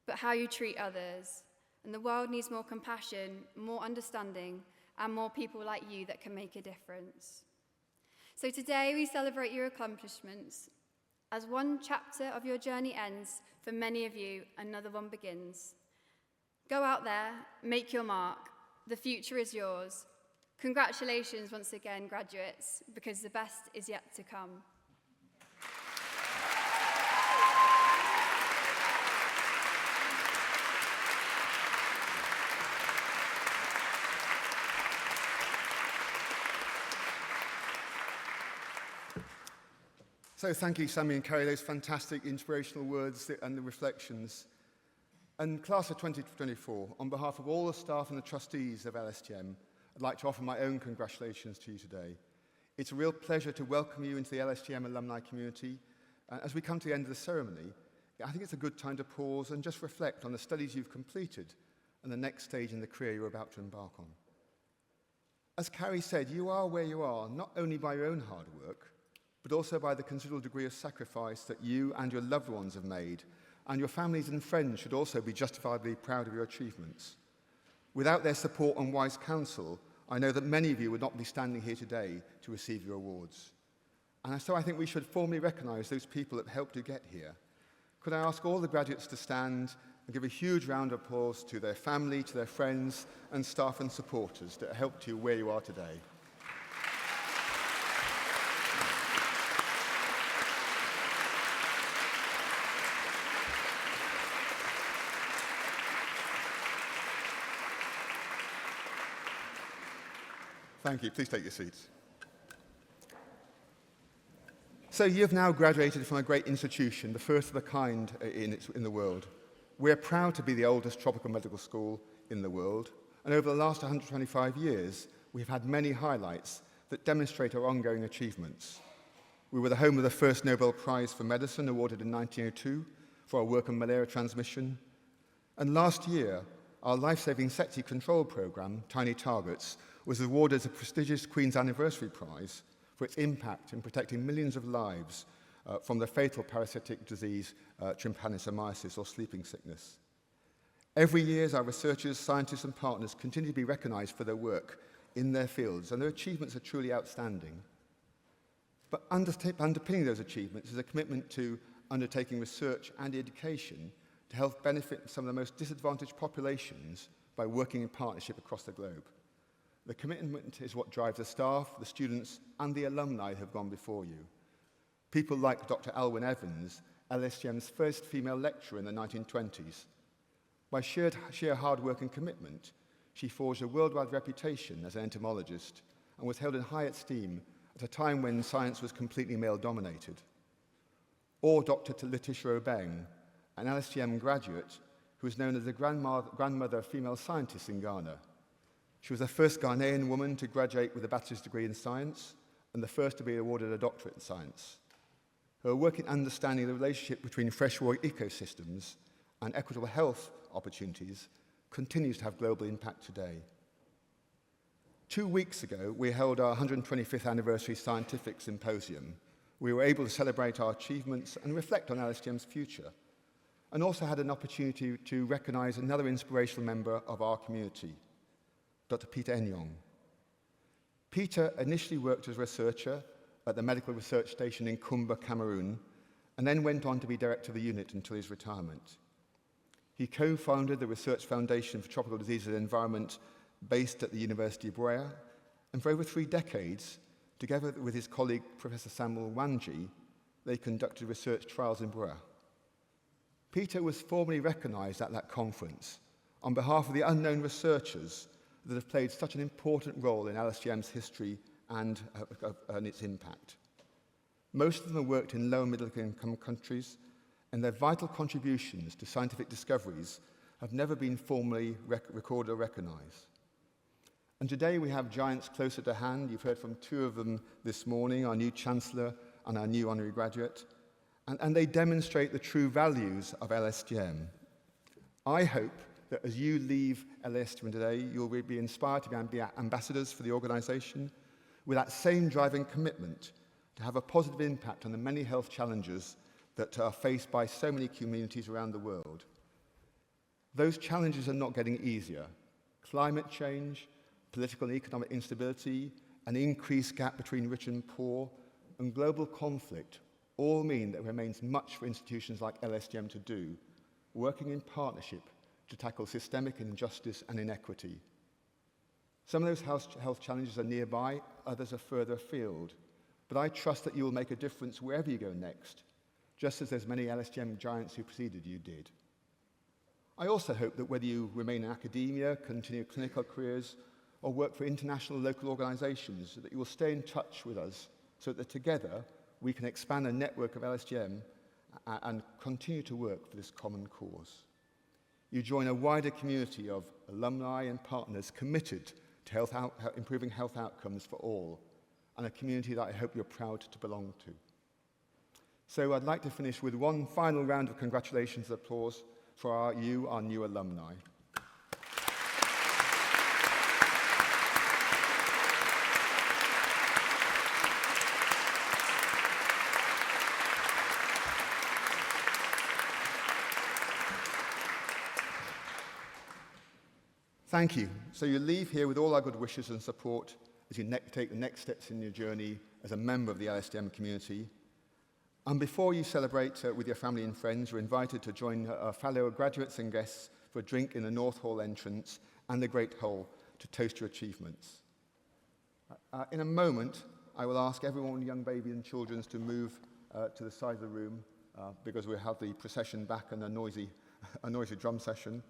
but how you treat others. And the world needs more compassion, more understanding, and more people like you that can make a difference. So today we celebrate your accomplishments. As one chapter of your journey ends, for many of you, another one begins. Go out there, make your mark. The future is yours. Congratulations once again, graduates, because the best is yet to come. So thank you, Sammy and Carrie, those fantastic inspirational words and the reflections. And class of 2024, on behalf of all the staff and the trustees of LSTM, I'd like to offer my own congratulations to you today. It's a real pleasure to welcome you into the LSTM alumni community. As we come to the end of the ceremony, I think it's a good time to pause and just reflect on the studies you've completed and the next stage in the career you're about to embark on. As Carrie said, you are where you are, not only by your own hard work, but also by the considerable degree of sacrifice that you and your loved ones have made, and your families and friends should also be justifiably proud of your achievements. Without their support and wise counsel, I know that many of you would not be standing here today to receive your awards. And so I think we should formally recognise those people that helped you get here. Could I ask all the graduates to stand and give a huge round of applause to their family, to their friends and staff and supporters that helped you where you are today. Thank you. Please take your seats. So you've now graduated from a great institution, the first of a kind in the world. We're proud to be the oldest tropical medical school in the world, and over the last 125 years, we've had many highlights that demonstrate our ongoing achievements. We were the home of the first Nobel Prize for Medicine, awarded in 1902, for our work on malaria transmission. And last year, our life-saving septic control programme, Tiny Targets, was awarded the prestigious Queen's Anniversary Prize for its impact in protecting millions of lives from the fatal parasitic disease trypanosomiasis, or sleeping sickness. Every year, our researchers, scientists and partners continue to be recognised for their work in their fields, and their achievements are truly outstanding. But underpinning those achievements is a commitment to undertaking research and education to help benefit some of the most disadvantaged populations by working in partnership across the globe. The commitment is what drives the staff, the students, and the alumni who have gone before you. People like Dr. Alwyn Evans, LSTM's first female lecturer in the 1920s. By sheer hard work and commitment, she forged a worldwide reputation as an entomologist and was held in high esteem at a time when science was completely male-dominated. Or Dr. Letitia Obeng, an LSTM graduate who is known as the grandmother of female scientists in Ghana. She was the first Ghanaian woman to graduate with a bachelor's degree in science and the first to be awarded a doctorate in science. Her work in understanding the relationship between freshwater ecosystems and equitable health opportunities continues to have global impact today. 2 weeks ago, we held our 125th anniversary scientific symposium. We were able to celebrate our achievements and reflect on LSTM's future, and also had an opportunity to recognise another inspirational member of our community, Dr. Peter Enyong. Peter initially worked as a researcher at the Medical Research Station in Kumba, Cameroon, and then went on to be director of the unit until his retirement. He co-founded the Research Foundation for Tropical Diseases and Environment based at the University of Brea, and for over 3 decades, together with his colleague Professor Samuel Wanji, they conducted research trials in Brea. Peter was formally recognised at that conference on behalf of the unknown researchers that have played such an important role in LSTM's history and its impact. Most of them have worked in low and middle-income countries, and their vital contributions to scientific discoveries have never been formally recorded or recognised. And today we have giants closer to hand. You've heard from 2 of them this morning, our new Chancellor and our new honorary graduate, and they demonstrate the true values of LSTM. I hope that as you leave LSTM today, you'll be inspired to be ambassadors for the organisation with that same driving commitment to have a positive impact on the many health challenges that are faced by so many communities around the world. Those challenges are not getting easier. Climate change, political and economic instability, an increased gap between rich and poor, and global conflict all mean that there remains much for institutions like LSTM to do, working in partnership to tackle systemic injustice and inequity. Some of those health challenges are nearby, others are further afield, but I trust that you will make a difference wherever you go next, just as those many LSTM giants who preceded you did. I also hope that whether you remain in academia, continue clinical careers, or work for international local organisations, that you will stay in touch with us so that together we can expand a network of LSTM and continue to work for this common cause. You join a wider community of alumni and partners committed to improving health outcomes for all, and a community that I hope you're proud to belong to. So I'd like to finish with one final round of congratulations and applause for our new alumni. Thank you. So you leave here with all our good wishes and support as you take the next steps in your journey as a member of the LSTM community. And before you celebrate with your family and friends, you're invited to join fellow graduates and guests for a drink in the North Hall entrance and the Great Hall to toast your achievements. In a moment, I will ask everyone, young babies and children, to move to the side of the room because we'll have the procession back and a noisy drum session.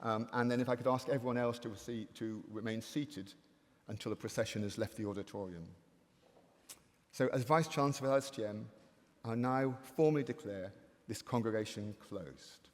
And then if I could ask everyone else to remain seated until the procession has left the auditorium. So as Vice-Chancellor of LSTM, I now formally declare this congregation closed.